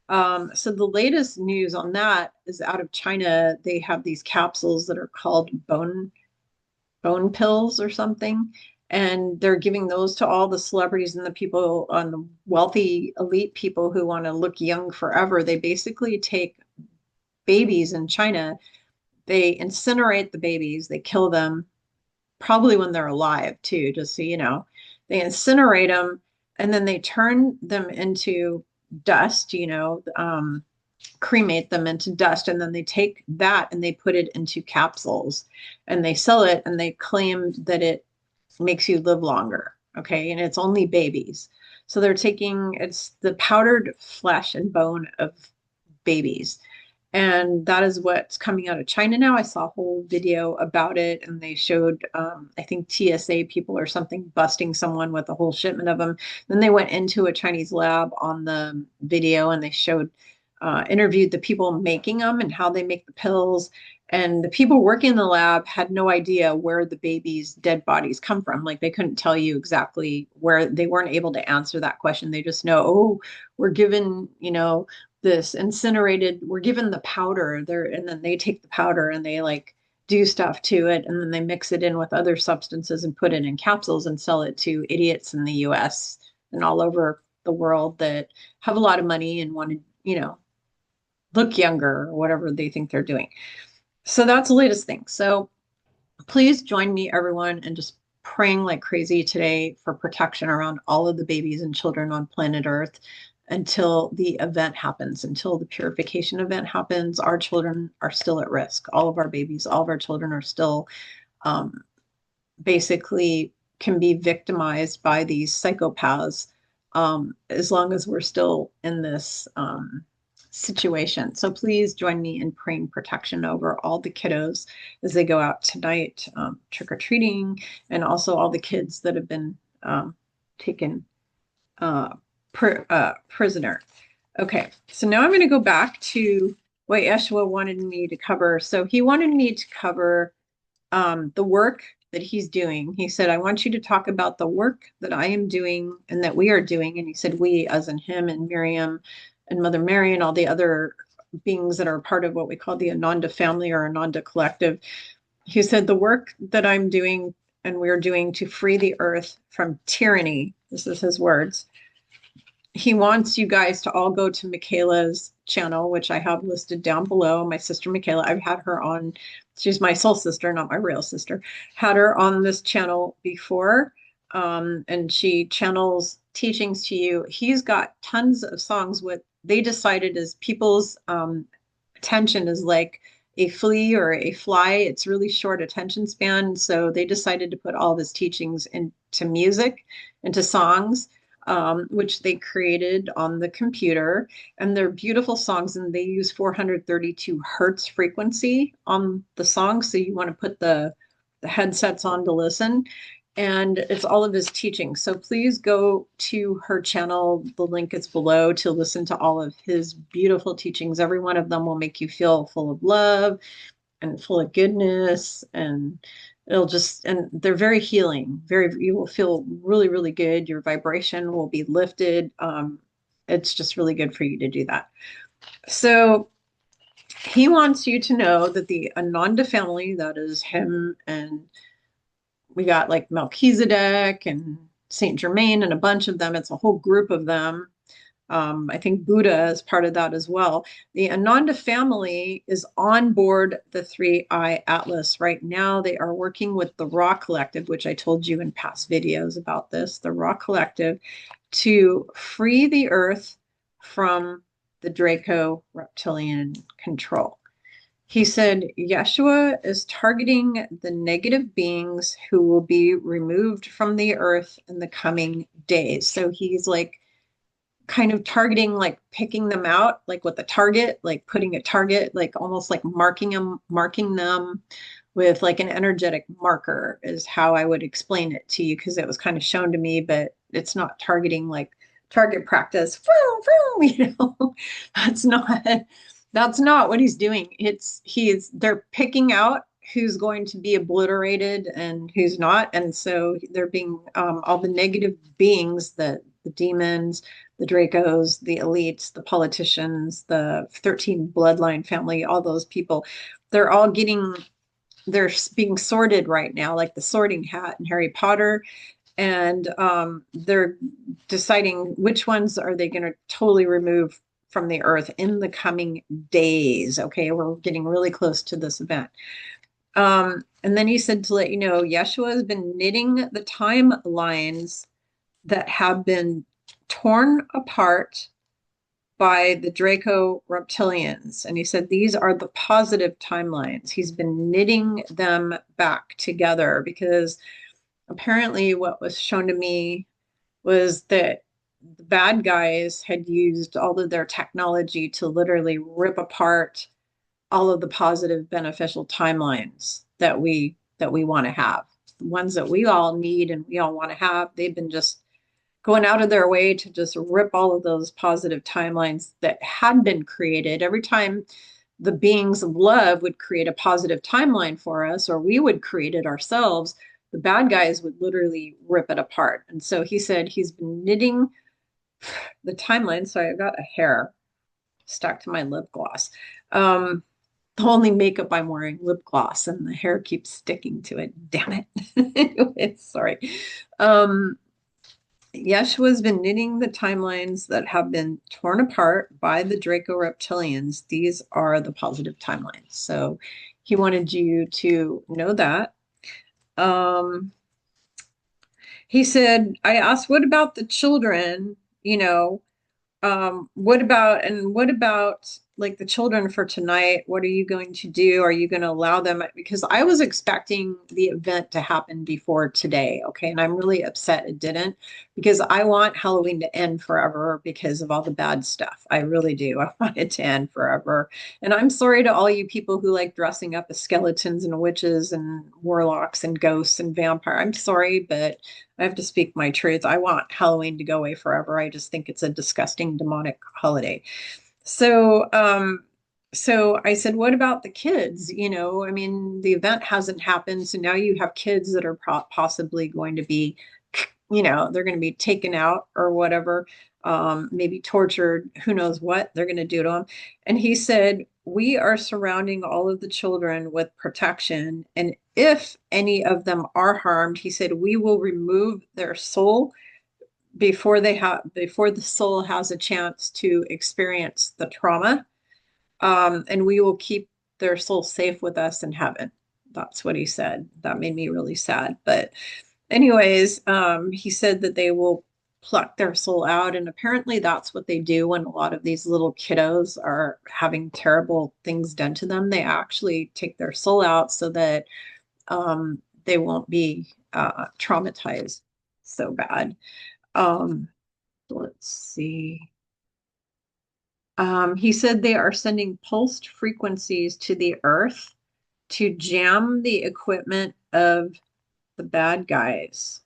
So the latest news on that is out of China. They have these capsules that are called bone pills or something. And they're giving those to all the celebrities and the people on the wealthy elite people who want to look young forever. They basically take babies in China. They incinerate the babies. They kill them probably when they're alive too, just so you know. They incinerate them and then they turn them into dust, cremate them into dust. And then they take that and they put it into capsules and they sell it and they claim that it makes you live longer. Okay. And it's only babies. So it's the powdered flesh and bone of babies. And that is what's coming out of China now. I saw a whole video about it and they showed, I think TSA people or something busting someone with a whole shipment of them. Then they went into a Chinese lab on the video and they interviewed the people making them and how they make the pills. And the people working in the lab had no idea where the baby's dead bodies come from. Like they couldn't tell you exactly where. They weren't able to answer that question. They just know, oh, we're given, this incinerated, we're given the powder there, and then they take the powder and they like do stuff to it. And then they mix it in with other substances and put it in capsules and sell it to idiots in the US and all over the world that have a lot of money and want to, look younger or whatever they think they're doing. So that's the latest thing. So please join me, everyone, and just praying like crazy today for protection around all of the babies and children on planet Earth until the event happens, until the purification event happens. Our children are still at risk. All of our babies, all of our children are still basically can be victimized by these psychopaths as long as we're still in this situation. So please join me in praying protection over all the kiddos as they go out tonight trick-or-treating, and also all the kids that have been taken prisoner. Okay, so now I'm going to go back to what Yeshua wanted me to cover. So he wanted me to cover the work that he's doing. He said, I want you to talk about the work that I am doing and that we are doing. And he said, we, as in him and Miriam and Mother Mary and all the other beings that are part of what we call the Ananda family or Ananda collective. He said, the work that I'm doing and we're doing to free the earth from tyranny, this is his words. He wants you guys to all go to Mikala's channel, which I have listed down below. My sister Mikala, I've had her on. She's my soul sister, not my real sister. Had her on this channel before, and she channels teachings to you. He's got tons of songs. What they decided is people's attention is like a flea or a fly. It's really short attention span. So they decided to put all of his teachings into music, into songs, which they created on the computer. And they're beautiful songs, and they use 432 hertz frequency on the songs. So you want to put the headsets on to listen. And it's all of his teachings. So please go to her channel. The link is below to listen to all of his beautiful teachings. Every one of them will make you feel full of love and full of goodness, and it'll just, and they're very healing. You will feel really, really good. Your vibration will be lifted. It's just really good for you to do that. So he wants you to know that the Ananda family, that is him, and we got like Melchizedek and Saint Germain and a bunch of them. It's a whole group of them. I think Buddha is part of that as well. The Ananda family is on board the 3-Eye Atlas right now. They are working with the Raw Collective, which I told you in past videos about this, the Raw Collective, to free the earth from the Draco reptilian control. He said, Yeshua is targeting the negative beings who will be removed from the earth in the coming days. So he's like, kind of targeting, like picking them out, like with a target, like putting a target, like almost like marking them with like an energetic marker is how I would explain it to you, because it was kind of shown to me, but it's not targeting like target practice. You know, that's not what he's doing. They're picking out who's going to be obliterated and who's not. And so they're being all the negative beings, the demons, the Dracos, the elites, the politicians, the 13 bloodline family, all those people, they're being sorted right now, like the sorting hat in Harry Potter. And they're deciding which ones are they going to totally remove from the earth in the coming days. Okay, we're getting really close to this event. And then he said to let you know, Yeshua has been knitting the timelines that have been torn apart by the Draco reptilians. And he said these are the positive timelines. He's been knitting them back together, because apparently what was shown to me was that the bad guys had used all of their technology to literally rip apart all of the positive beneficial timelines that we want to have, the ones that we all need and we all want to have. They've been just going out of their way to just rip all of those positive timelines that had been created. Every time the beings of love would create a positive timeline for us, or we would create it ourselves, the bad guys would literally rip it apart. And so he said he's been knitting the timeline. So I got a hair stuck to my lip gloss. The only makeup I'm wearing, lip gloss, and the hair keeps sticking to it. Damn it. Anyway, sorry. Yeshua's been knitting the timelines that have been torn apart by the Draco reptilians. These are the positive timelines. So he wanted you to know that. He said, I asked, what about the children? You know, what about like the children for tonight? What are you going to do? Are you going to allow them? Because I was expecting the event to happen before today. Okay. And I'm really upset it didn't, because I want Halloween to end forever because of all the bad stuff. I really do. I want it to end forever. And I'm sorry to all you people who like dressing up as skeletons and witches and warlocks and ghosts and vampire. I'm sorry, but I have to speak my truth. I want Halloween to go away forever. I just think it's a disgusting demonic holiday. So I said, what about the kids? You know, I mean, the event hasn't happened. So now you have kids that are possibly going to be, you know, they're going to be taken out or whatever. maybe tortured, who knows what they're going to do to them. And he said, we are surrounding all of the children with protection. And if any of them are harmed, he said, we will remove their soul before the soul has a chance to experience the trauma. And we will keep their soul safe with us in heaven. That's what he said. That made me really sad. But anyways, he said that they will pluck their soul out. And apparently that's what they do when a lot of these little kiddos are having terrible things done to them. They actually take their soul out so that they won't be traumatized so bad. Um, let's see. He said they are sending pulsed frequencies to the earth to jam the equipment of the bad guys.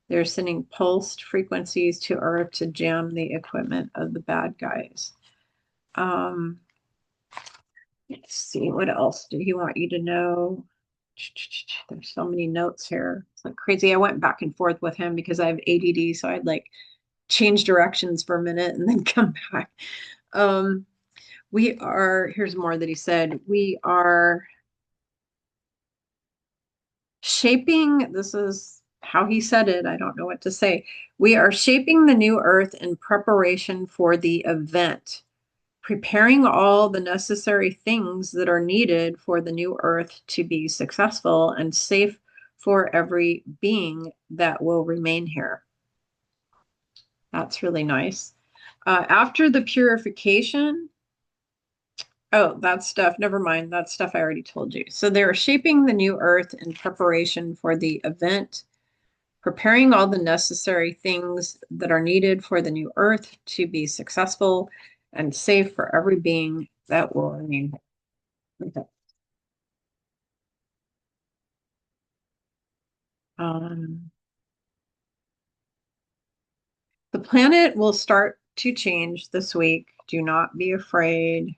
They're sending pulsed frequencies to earth to jam the equipment of the bad guys. Let's see, what else did he want you to know? There's so many notes here. It's like crazy. I went back and forth with him because I have ADD, so I'd like change directions for a minute and then come back. Here's more that he said. We are shaping, this is how he said it. I don't know what to say. We are shaping the new earth in preparation for the event, preparing all the necessary things that are needed for the new earth to be successful and safe for every being that will remain here. That's really nice. After the purification, oh, that stuff, never mind. That stuff I already told you. So they're shaping the new earth in preparation for the event, preparing all the necessary things that are needed for the new earth to be successful and safe for every being that will remain. Okay. Um, the planet will start to change this week. Do not be afraid.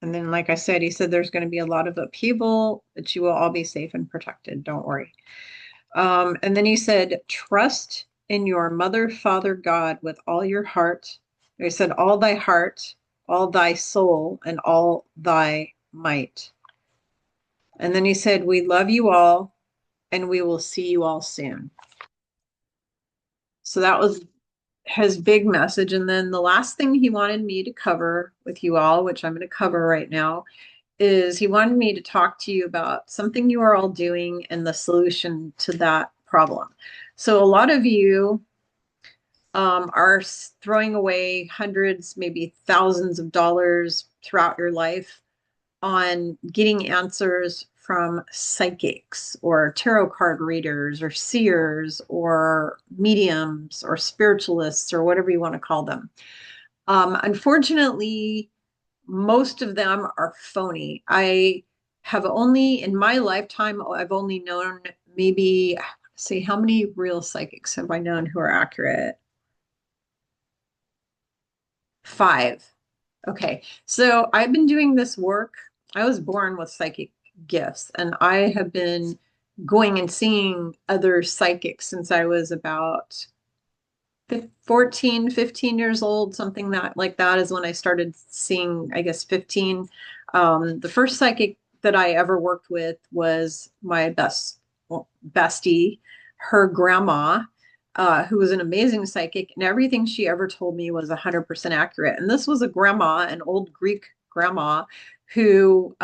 And then, like I said, he said there's going to be a lot of upheaval, but you will all be safe and protected. Don't worry. And then he said, trust in your mother, father, God with all your heart. He said, all thy heart, all thy soul, and all thy might. And then he said, we love you all, and we will see you all soon. So that was his big message. And then the last thing he wanted me to cover with you all, which I'm going to cover right now, is he wanted me to talk to you about something you are all doing and the solution to that problem. So a lot of you are throwing away hundreds, maybe thousands of dollars throughout your life on getting answers from psychics or tarot card readers or seers or mediums or spiritualists or whatever you want to call them. Unfortunately, most of them are phony. I have only, in my lifetime, I've only known maybe, see, how many real psychics have I known who are accurate? 5. Okay. So I've been doing this work. I was born with psychic gifts, and I have been going and seeing other psychics since I was about 14, 15 years old, something that like that is when I started seeing, I guess, 15. The first psychic that I ever worked with was my bestie, her grandma, who was an amazing psychic, and everything she ever told me was 100% accurate. And this was a grandma, an old Greek grandma, who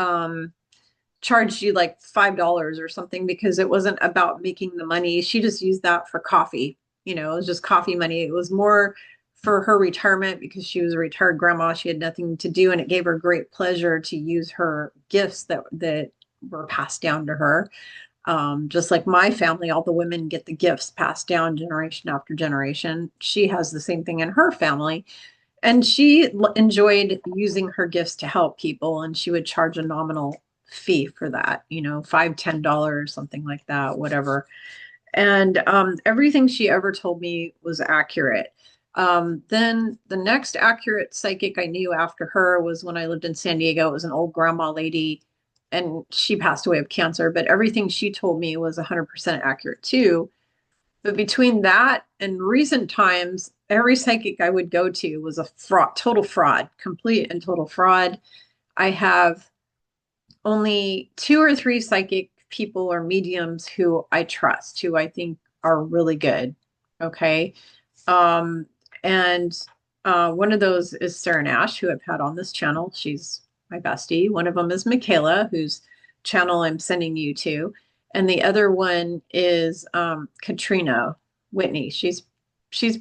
charged you like $5 or something because it wasn't about making the money. She just used that for coffee. You know, it was just coffee money. It was more for her retirement because she was a retired grandma. She had nothing to do, and it gave her great pleasure to use her gifts that were passed down to her. Just like my family, all the women get the gifts passed down generation after generation. She has the same thing in her family. And she enjoyed using her gifts to help people, and she would charge a nominal fee for that, you know, $5, $10, something like that, whatever. And everything she ever told me was accurate. Then the next accurate psychic I knew after her was when I lived in San Diego. It was an old grandma lady, and she passed away of cancer, but everything she told me was 100% accurate too. But between that and recent times, every psychic I would go to was a fraud, total fraud, complete and total fraud. I have only two or three psychic people or mediums who I trust, who I think are really good. Okay. Um, and one of those is Sarah Nash, who I've had on this channel. She's my bestie. One of them is Mikala, whose channel I'm sending you to. And the other one is Katrina Whitney. She's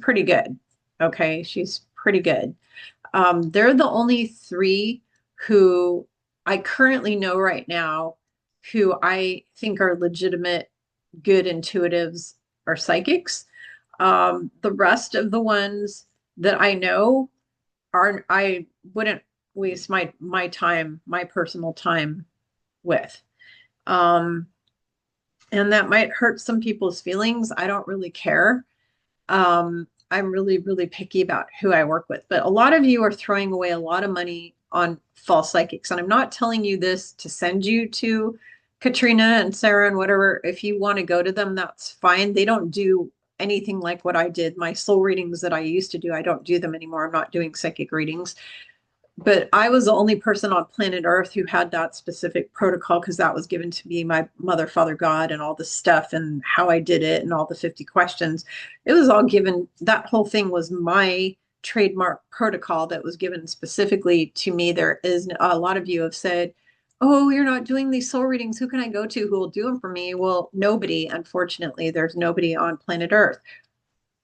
pretty good. Okay. She's pretty good. They're the only three who I currently know right now who I think are legitimate, good intuitives or psychics. The rest of the ones that I know are I wouldn't waste my time, my personal time with. Um, and that might hurt some people's feelings. I don't really care. I'm really, really picky about who I work with. But a lot of you are throwing away a lot of money on false psychics. And I'm not telling you this to send you to Katrina and Sarah and whatever. If you want to go to them, that's fine. They don't do anything like what I did. My soul readings that I used to do, I don't do them anymore. I'm not doing psychic readings. But I was the only person on planet Earth who had that specific protocol because that was given to me, my mother, father, God, and all the stuff and how I did it and all the 50 questions. It was all given, that whole thing was my trademark protocol that was given specifically to me. There is a lot of you have said, oh, you're not doing these soul readings. Who can I go to who will do them for me? Well, nobody, unfortunately, there's nobody on planet Earth.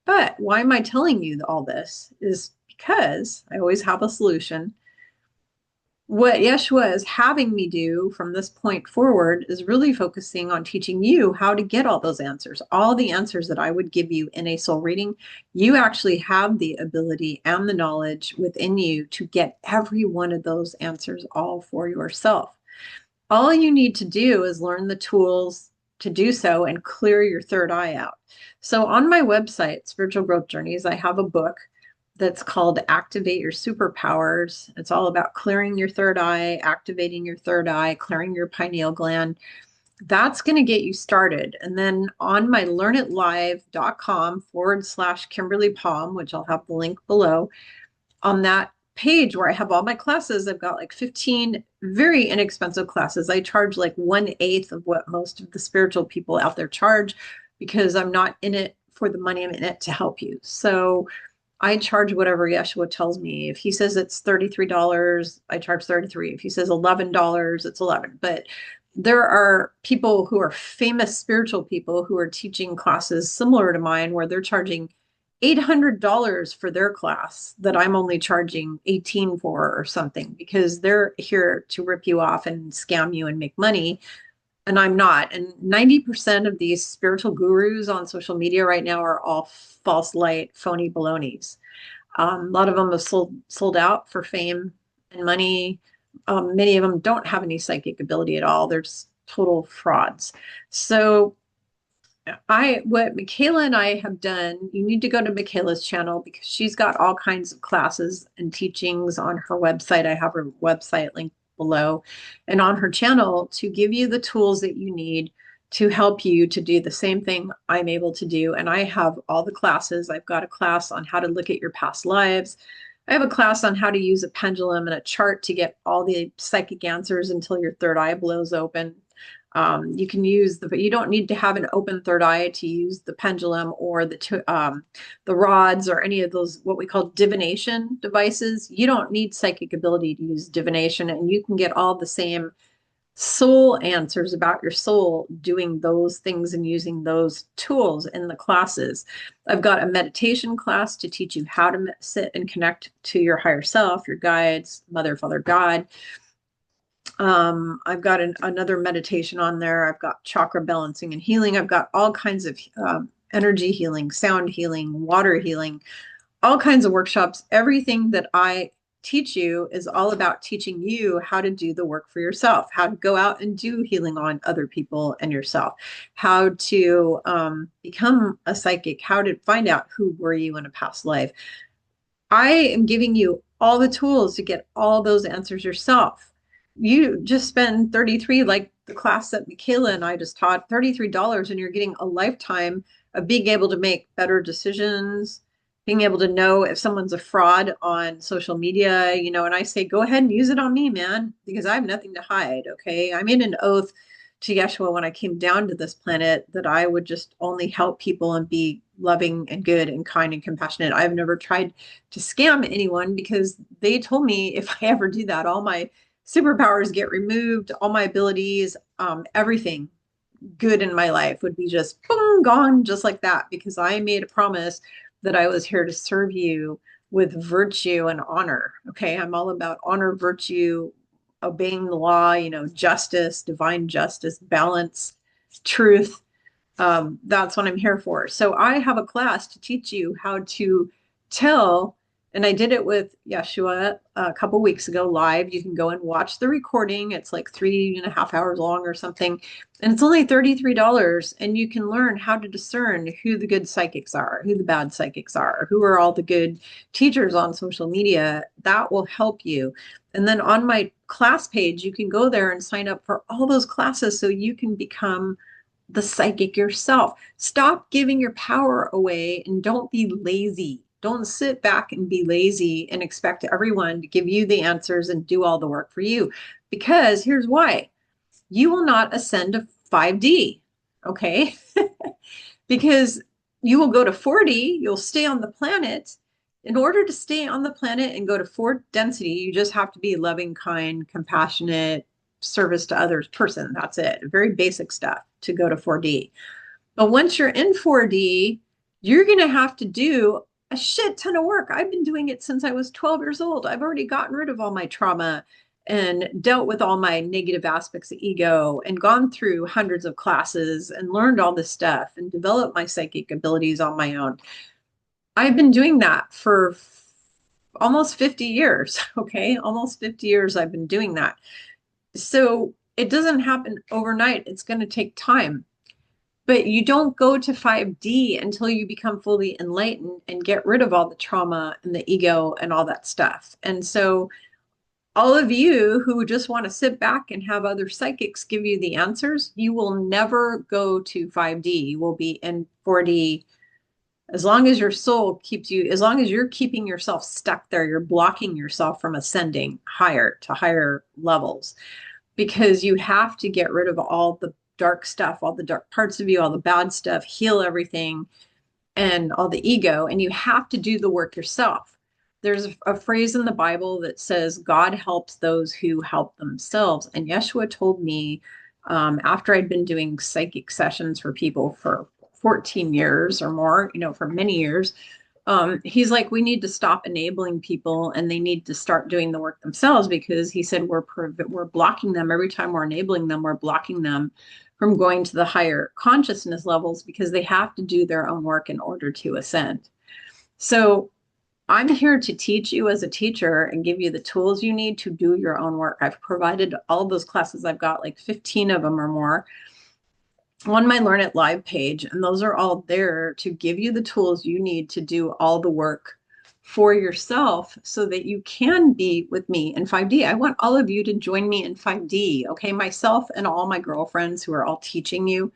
But why am I telling you all this is because I always have a solution. What Yeshua is having me do from this point forward is really focusing on teaching you how to get all those answers. All the answers that I would give you in a soul reading, you actually have the ability and the knowledge within you to get every one of those answers all for yourself. All you need to do is learn the tools to do so and clear your third eye out. So on my website, Spiritual Growth Journeys, I have a book that's called Activate Your Superpowers. It's all about clearing your third eye, activating your third eye, clearing your pineal gland. That's going to get you started. And then on my learnitlive.com/Kimberly Palm, which I'll have the link below, on that page where I have all my classes, I've got like 15 very inexpensive classes. I charge like 1/8 of what most of the spiritual people out there charge because I'm not in it for the money. I'm in it to help you. So I charge whatever Yeshua tells me. If he says it's $33, I charge 33. If he says $11, it's 11. But there are people who are famous spiritual people who are teaching classes similar to mine where they're charging $800 for their class that I'm only charging 18 for or something because they're here to rip you off and scam you and make money. And I'm not. And 90% of these spiritual gurus on social media right now are all false light, phony balonies. A lot of them have sold out for fame and money. Many of them don't have any psychic ability at all. They're just total frauds. So what Mikala and I have done, you need to go to Mikala's channel because she's got all kinds of classes and teachings on her website. I have her website linked below and on her channel to give you the tools that you need to help you to do the same thing I'm able to do. And I have all the classes. I've got a class on how to look at your past lives. I have a class on how to use a pendulum and a chart to get all the psychic answers until your third eye blows open. You can use you don't need to have an open third eye to use the pendulum or the rods or any of those, what we call divination devices. You don't need psychic ability to use divination, and you can get all the same soul answers about your soul doing those things and using those tools in the classes. I've got a meditation class to teach you how to sit and connect to your higher self, your guides, Mother, Father, God. I've got another meditation on there. I've got chakra balancing and healing. I've got all kinds of energy healing, sound healing, water healing, all kinds of workshops. Everything that I teach you is all about teaching you how to do the work for yourself, how to go out and do healing on other people and yourself, how to become a psychic, how to find out who were you in a past life. I am giving you all the tools to get all those answers yourself. You just spend 33, like the class that Mikala and I just taught, $33, and you're getting a lifetime of being able to make better decisions, being able to know if someone's a fraud on social media, and I say, go ahead and use it on me, man, because I have nothing to hide. Okay. I made an oath to Yeshua when I came down to this planet that I would just only help people and be loving and good and kind and compassionate. I've never tried to scam anyone because they told me if I ever do that, all my superpowers get removed, all my abilities, everything good in my life would be just boom, gone just like that, because I made a promise that I was here to serve you with virtue and honor. Okay. I'm all about honor, virtue, obeying the law, justice, divine justice, balance, truth. That's what I'm here for. So I have a class to teach you how to tell, and I did it with Yeshua a couple weeks ago live. You can go and watch the recording. It's like 3.5 hours long or something, and it's only $33. And you can learn how to discern who the good psychics are, who the bad psychics are, who are all the good teachers on social media. That will help you. And then on my class page, you can go there and sign up for all those classes so you can become the psychic yourself. Stop giving your power away and don't be lazy. Don't sit back and be lazy and expect everyone to give you the answers and do all the work for you. Because here's why: you will not ascend to 5D. Okay. Because you will go to 4D, you'll stay on the planet. In order to stay on the planet and go to 4 density, you just have to be loving, kind, compassionate, service to others person. That's it. Very basic stuff to go to 4D. But once you're in 4D, you're going to have to do a shit ton of work. I've been doing it since I was 12 years old. I've already gotten rid of all my trauma and dealt with all my negative aspects of ego and gone through hundreds of classes and learned all this stuff and developed my psychic abilities on my own. I've been doing that for almost 50 years. Okay. Almost 50 years I've been doing that. So it doesn't happen overnight. It's going to take time. But you don't go to 5D until you become fully enlightened and get rid of all the trauma and the ego and all that stuff. And so all of you who just want to sit back and have other psychics give you the answers, you will never go to 5D. You will be in 4D. As long as your soul keeps you, as long as you're keeping yourself stuck there, you're blocking yourself from ascending higher to higher levels, because you have to get rid of all the dark stuff, all the dark parts of you, all the bad stuff, heal everything and all the ego. And you have to do the work yourself. There's a phrase in the Bible that says, God helps those who help themselves. And Yeshua told me, after I'd been doing psychic sessions for people for 14 years or more, for many years, he's like, we need to stop enabling people and they need to start doing the work themselves, because he said we're blocking them. Every time we're enabling them, we're blocking them from going to the higher consciousness levels, because they have to do their own work in order to ascend. So I'm here to teach you as a teacher and give you the tools you need to do your own work. I've provided all those classes. I've got like 15 of them or more on my Learn It Live page. And those are all there to give you the tools you need to do all the work for yourself so that you can be with me in 5D. I want all of you to join me in 5D. Okay. Myself and all my girlfriends who are all teaching you,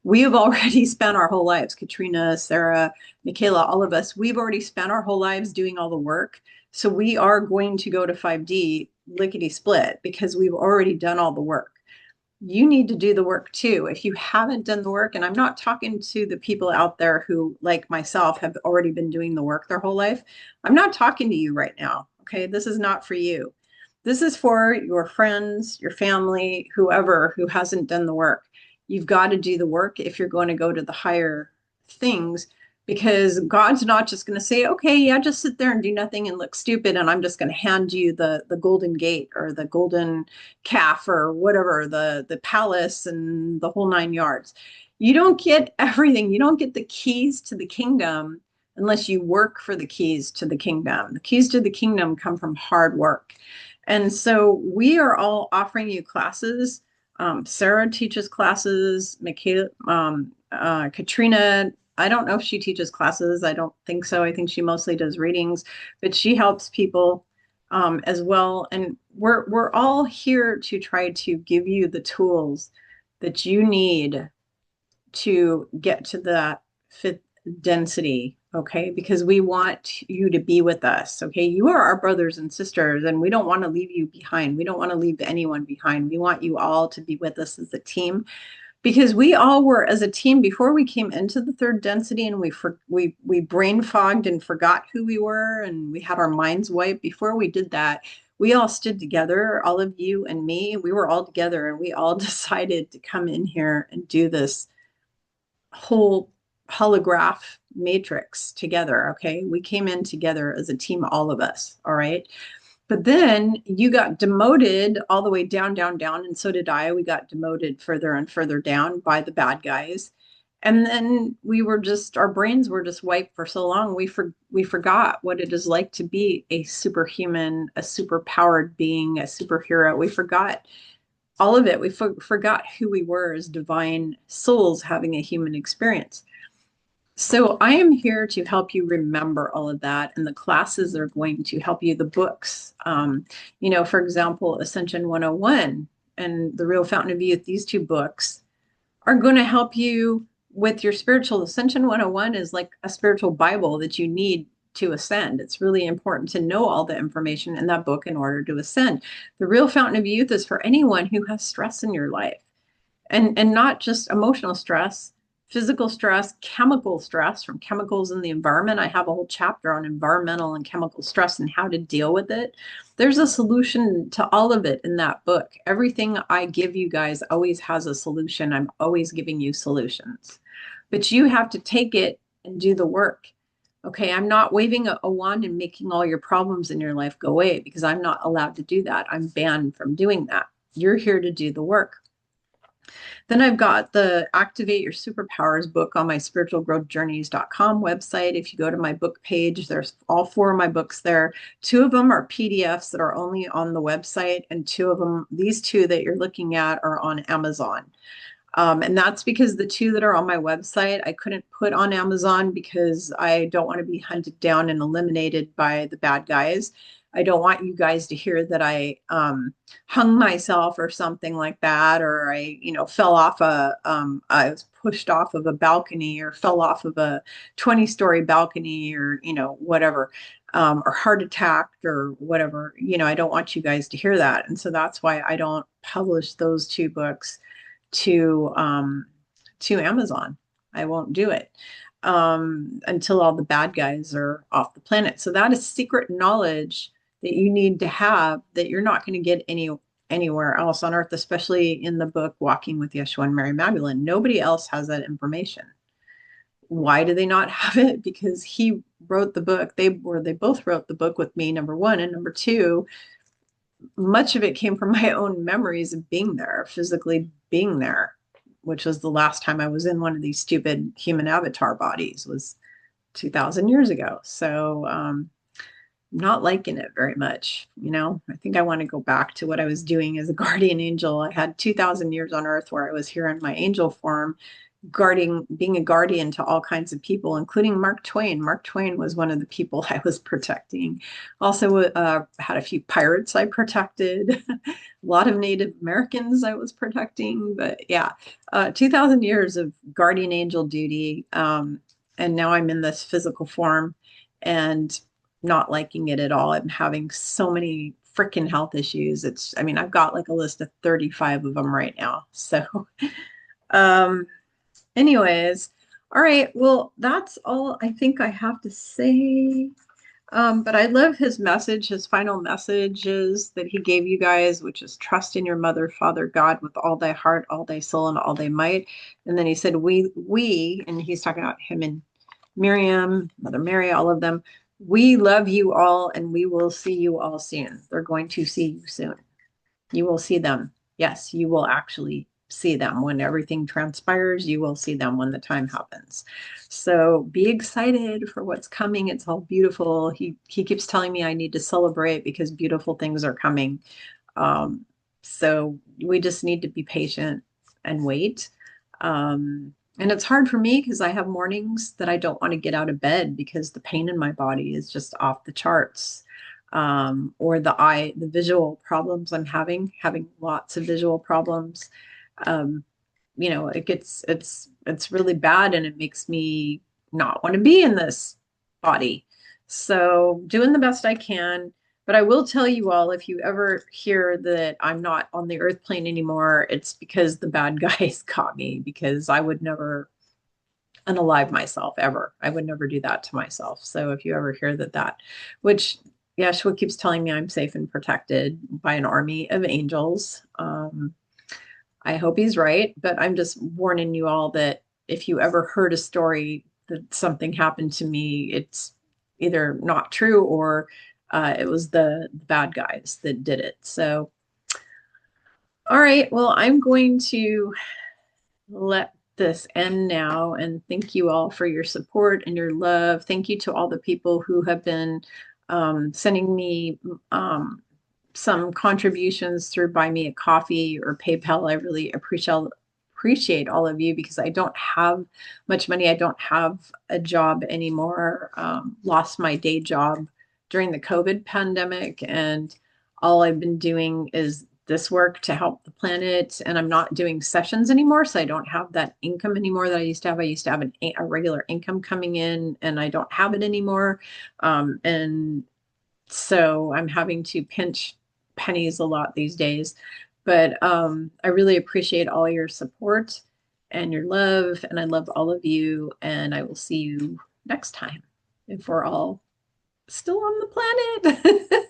we have already spent our whole lives, Katrina, Sarah, Mikala, all of us, we've already spent our whole lives doing all the work. So we are going to go to 5D lickety split because we've already done all the work. You need to do the work too. If you haven't done the work, and I'm not talking to the people out there who, like myself, have already been doing the work their whole life. I'm not talking to you right now. Okay. This is not for you. This is for your friends, your family, whoever who hasn't done the work. You've got to do the work if you're going to go to the higher things, because God's not just going to say, okay, yeah, just sit there and do nothing and look stupid, and I'm just going to hand you the golden gate or the golden calf or whatever, the palace and the whole 9 yards. You don't get everything. You don't get the keys to the kingdom unless you work for the keys to the kingdom. The keys to the kingdom come from hard work. And so we are all offering you classes. Sarah teaches classes. Katrina, I don't know if she teaches classes. I don't think so. I think she mostly does readings, but she helps people as well. And we're all here to try to give you the tools that you need to get to that fifth density, okay? Because we want you to be with us, okay? You are our brothers and sisters, and we don't want to leave you behind. We don't want to leave anyone behind. We want you all to be with us as a team, because we all were as a team before we came into the third density, and we brain fogged and forgot who we were, and we had our minds wiped. Before we did that, we all stood together, all of you and me. We were all together, and we all decided to come in here and do this whole holograph matrix together. Okay, we came in together as a team, all of us. All right. But then you got demoted all the way down, down, down. And so did I. We got demoted further and further down by the bad guys. And then we were just, our brains were just wiped for so long. We forgot what it is like to be a superhuman, a superpowered being, a superhero. We forgot all of it. We forgot who we were as divine souls having a human experience. So I am here to help you remember all of that, and the classes are going to help you. The books, for example, Ascension 101 and The Real Fountain of Youth, these two books are going to help you with your spiritual. Ascension 101 is like a spiritual Bible that you need to ascend. It's really important to know all the information in that book in order to ascend. The Real Fountain of Youth is for anyone who has stress in your life, and not just emotional stress, physical stress, chemical stress from chemicals in the environment. I have a whole chapter on environmental and chemical stress and how to deal with it. There's a solution to all of it in that book. Everything I give you guys always has a solution. I'm always giving you solutions, but you have to take it and do the work. Okay, I'm not waving a wand and making all your problems in your life go away, because I'm not allowed to do that. I'm banned from doing that. You're here to do the work. Then I've got the Activate Your Superpowers book on my spiritualgrowthjourneys.com website. If you go to my book page, there's all 4 of my books there. 2 of them are PDFs that are only on the website, and 2 of them, these 2 that you're looking at, are on Amazon. And that's because the 2 that are on my website, I couldn't put on Amazon because I don't want to be hunted down and eliminated by the bad guys. I don't want you guys to hear that I hung myself or something like that, or I, fell off I was pushed off of a balcony, or fell off of a 20-story balcony, or, whatever, or heart attacked or whatever. I don't want you guys to hear that. And so that's why I don't publish those 2 books to Amazon. I won't do it until all the bad guys are off the planet. So that is secret knowledge that you need to have, that you're not going to get anywhere else on earth, especially in the book Walking with Yeshua and Mary Magdalene. Nobody else has that information. Why do they not have it? Because he wrote the book. They both wrote the book with me, number 1, and number 2, much of it came from my own memories of being there, physically being there, which was the last time I was in one of these stupid human avatar bodies, was 2,000 years ago. So I'm not liking it very much. I think I want to go back to what I was doing as a guardian angel. I had 2,000 years on earth where I was here in my angel form, being a guardian to all kinds of people, including Mark Twain. Mark Twain was one of the people I was protecting. Also had a few pirates I protected, a lot of Native Americans I was protecting. But yeah, 2,000 years of guardian angel duty. And now I'm in this physical form and not liking it at all. I'm having so many freaking health issues. I've got like a list of 35 of them right now. So, anyways, all right. Well, that's all I think I have to say. But I love his message. His final messages that he gave you guys, which is trust in your mother, father, God with all thy heart, all thy soul, and all thy might. And then he said, we, and he's talking about him and Miriam, Mother Mary, all of them. We love you all, and we will see you all soon. They're going to see you soon. You will see them. Yes, you will actually see them when everything transpires. You will see them when the time happens. So be excited for what's coming. It's all beautiful. He keeps telling me I need to celebrate because beautiful things are coming. So we just need to be patient and wait. And it's hard for me because I have mornings that I don't want to get out of bed because the pain in my body is just off the charts. Or the visual problems I'm having lots of visual problems. it's really bad and it makes me not want to be in this body. So doing the best I can. But I will tell you all, if you ever hear that I'm not on the earth plane anymore, it's because the bad guys caught me, because I would never unalive myself ever. I would never do that to myself. So if you ever hear that, which Yeshua keeps telling me I'm safe and protected by an army of angels. I hope he's right, but I'm just warning you all that if you ever heard a story that something happened to me, it's either not true or it was the bad guys that did it. So, all right, well, I'm going to let this end now. And thank you all for your support and your love. Thank you to all the people who have been sending me some contributions through Buy Me a Coffee or PayPal. I really appreciate all of you, because I don't have much money. I don't have a job anymore. Lost my day job during the COVID pandemic, and all I've been doing is this work to help the planet, and I'm not doing sessions anymore, so I don't have that income anymore that I used to have. I used to have a regular income coming in, and I don't have it anymore. And so I'm having to pinch pennies a lot these days. But I really appreciate all your support and your love, and I love all of you, and I will see you next time if we're all still on the planet.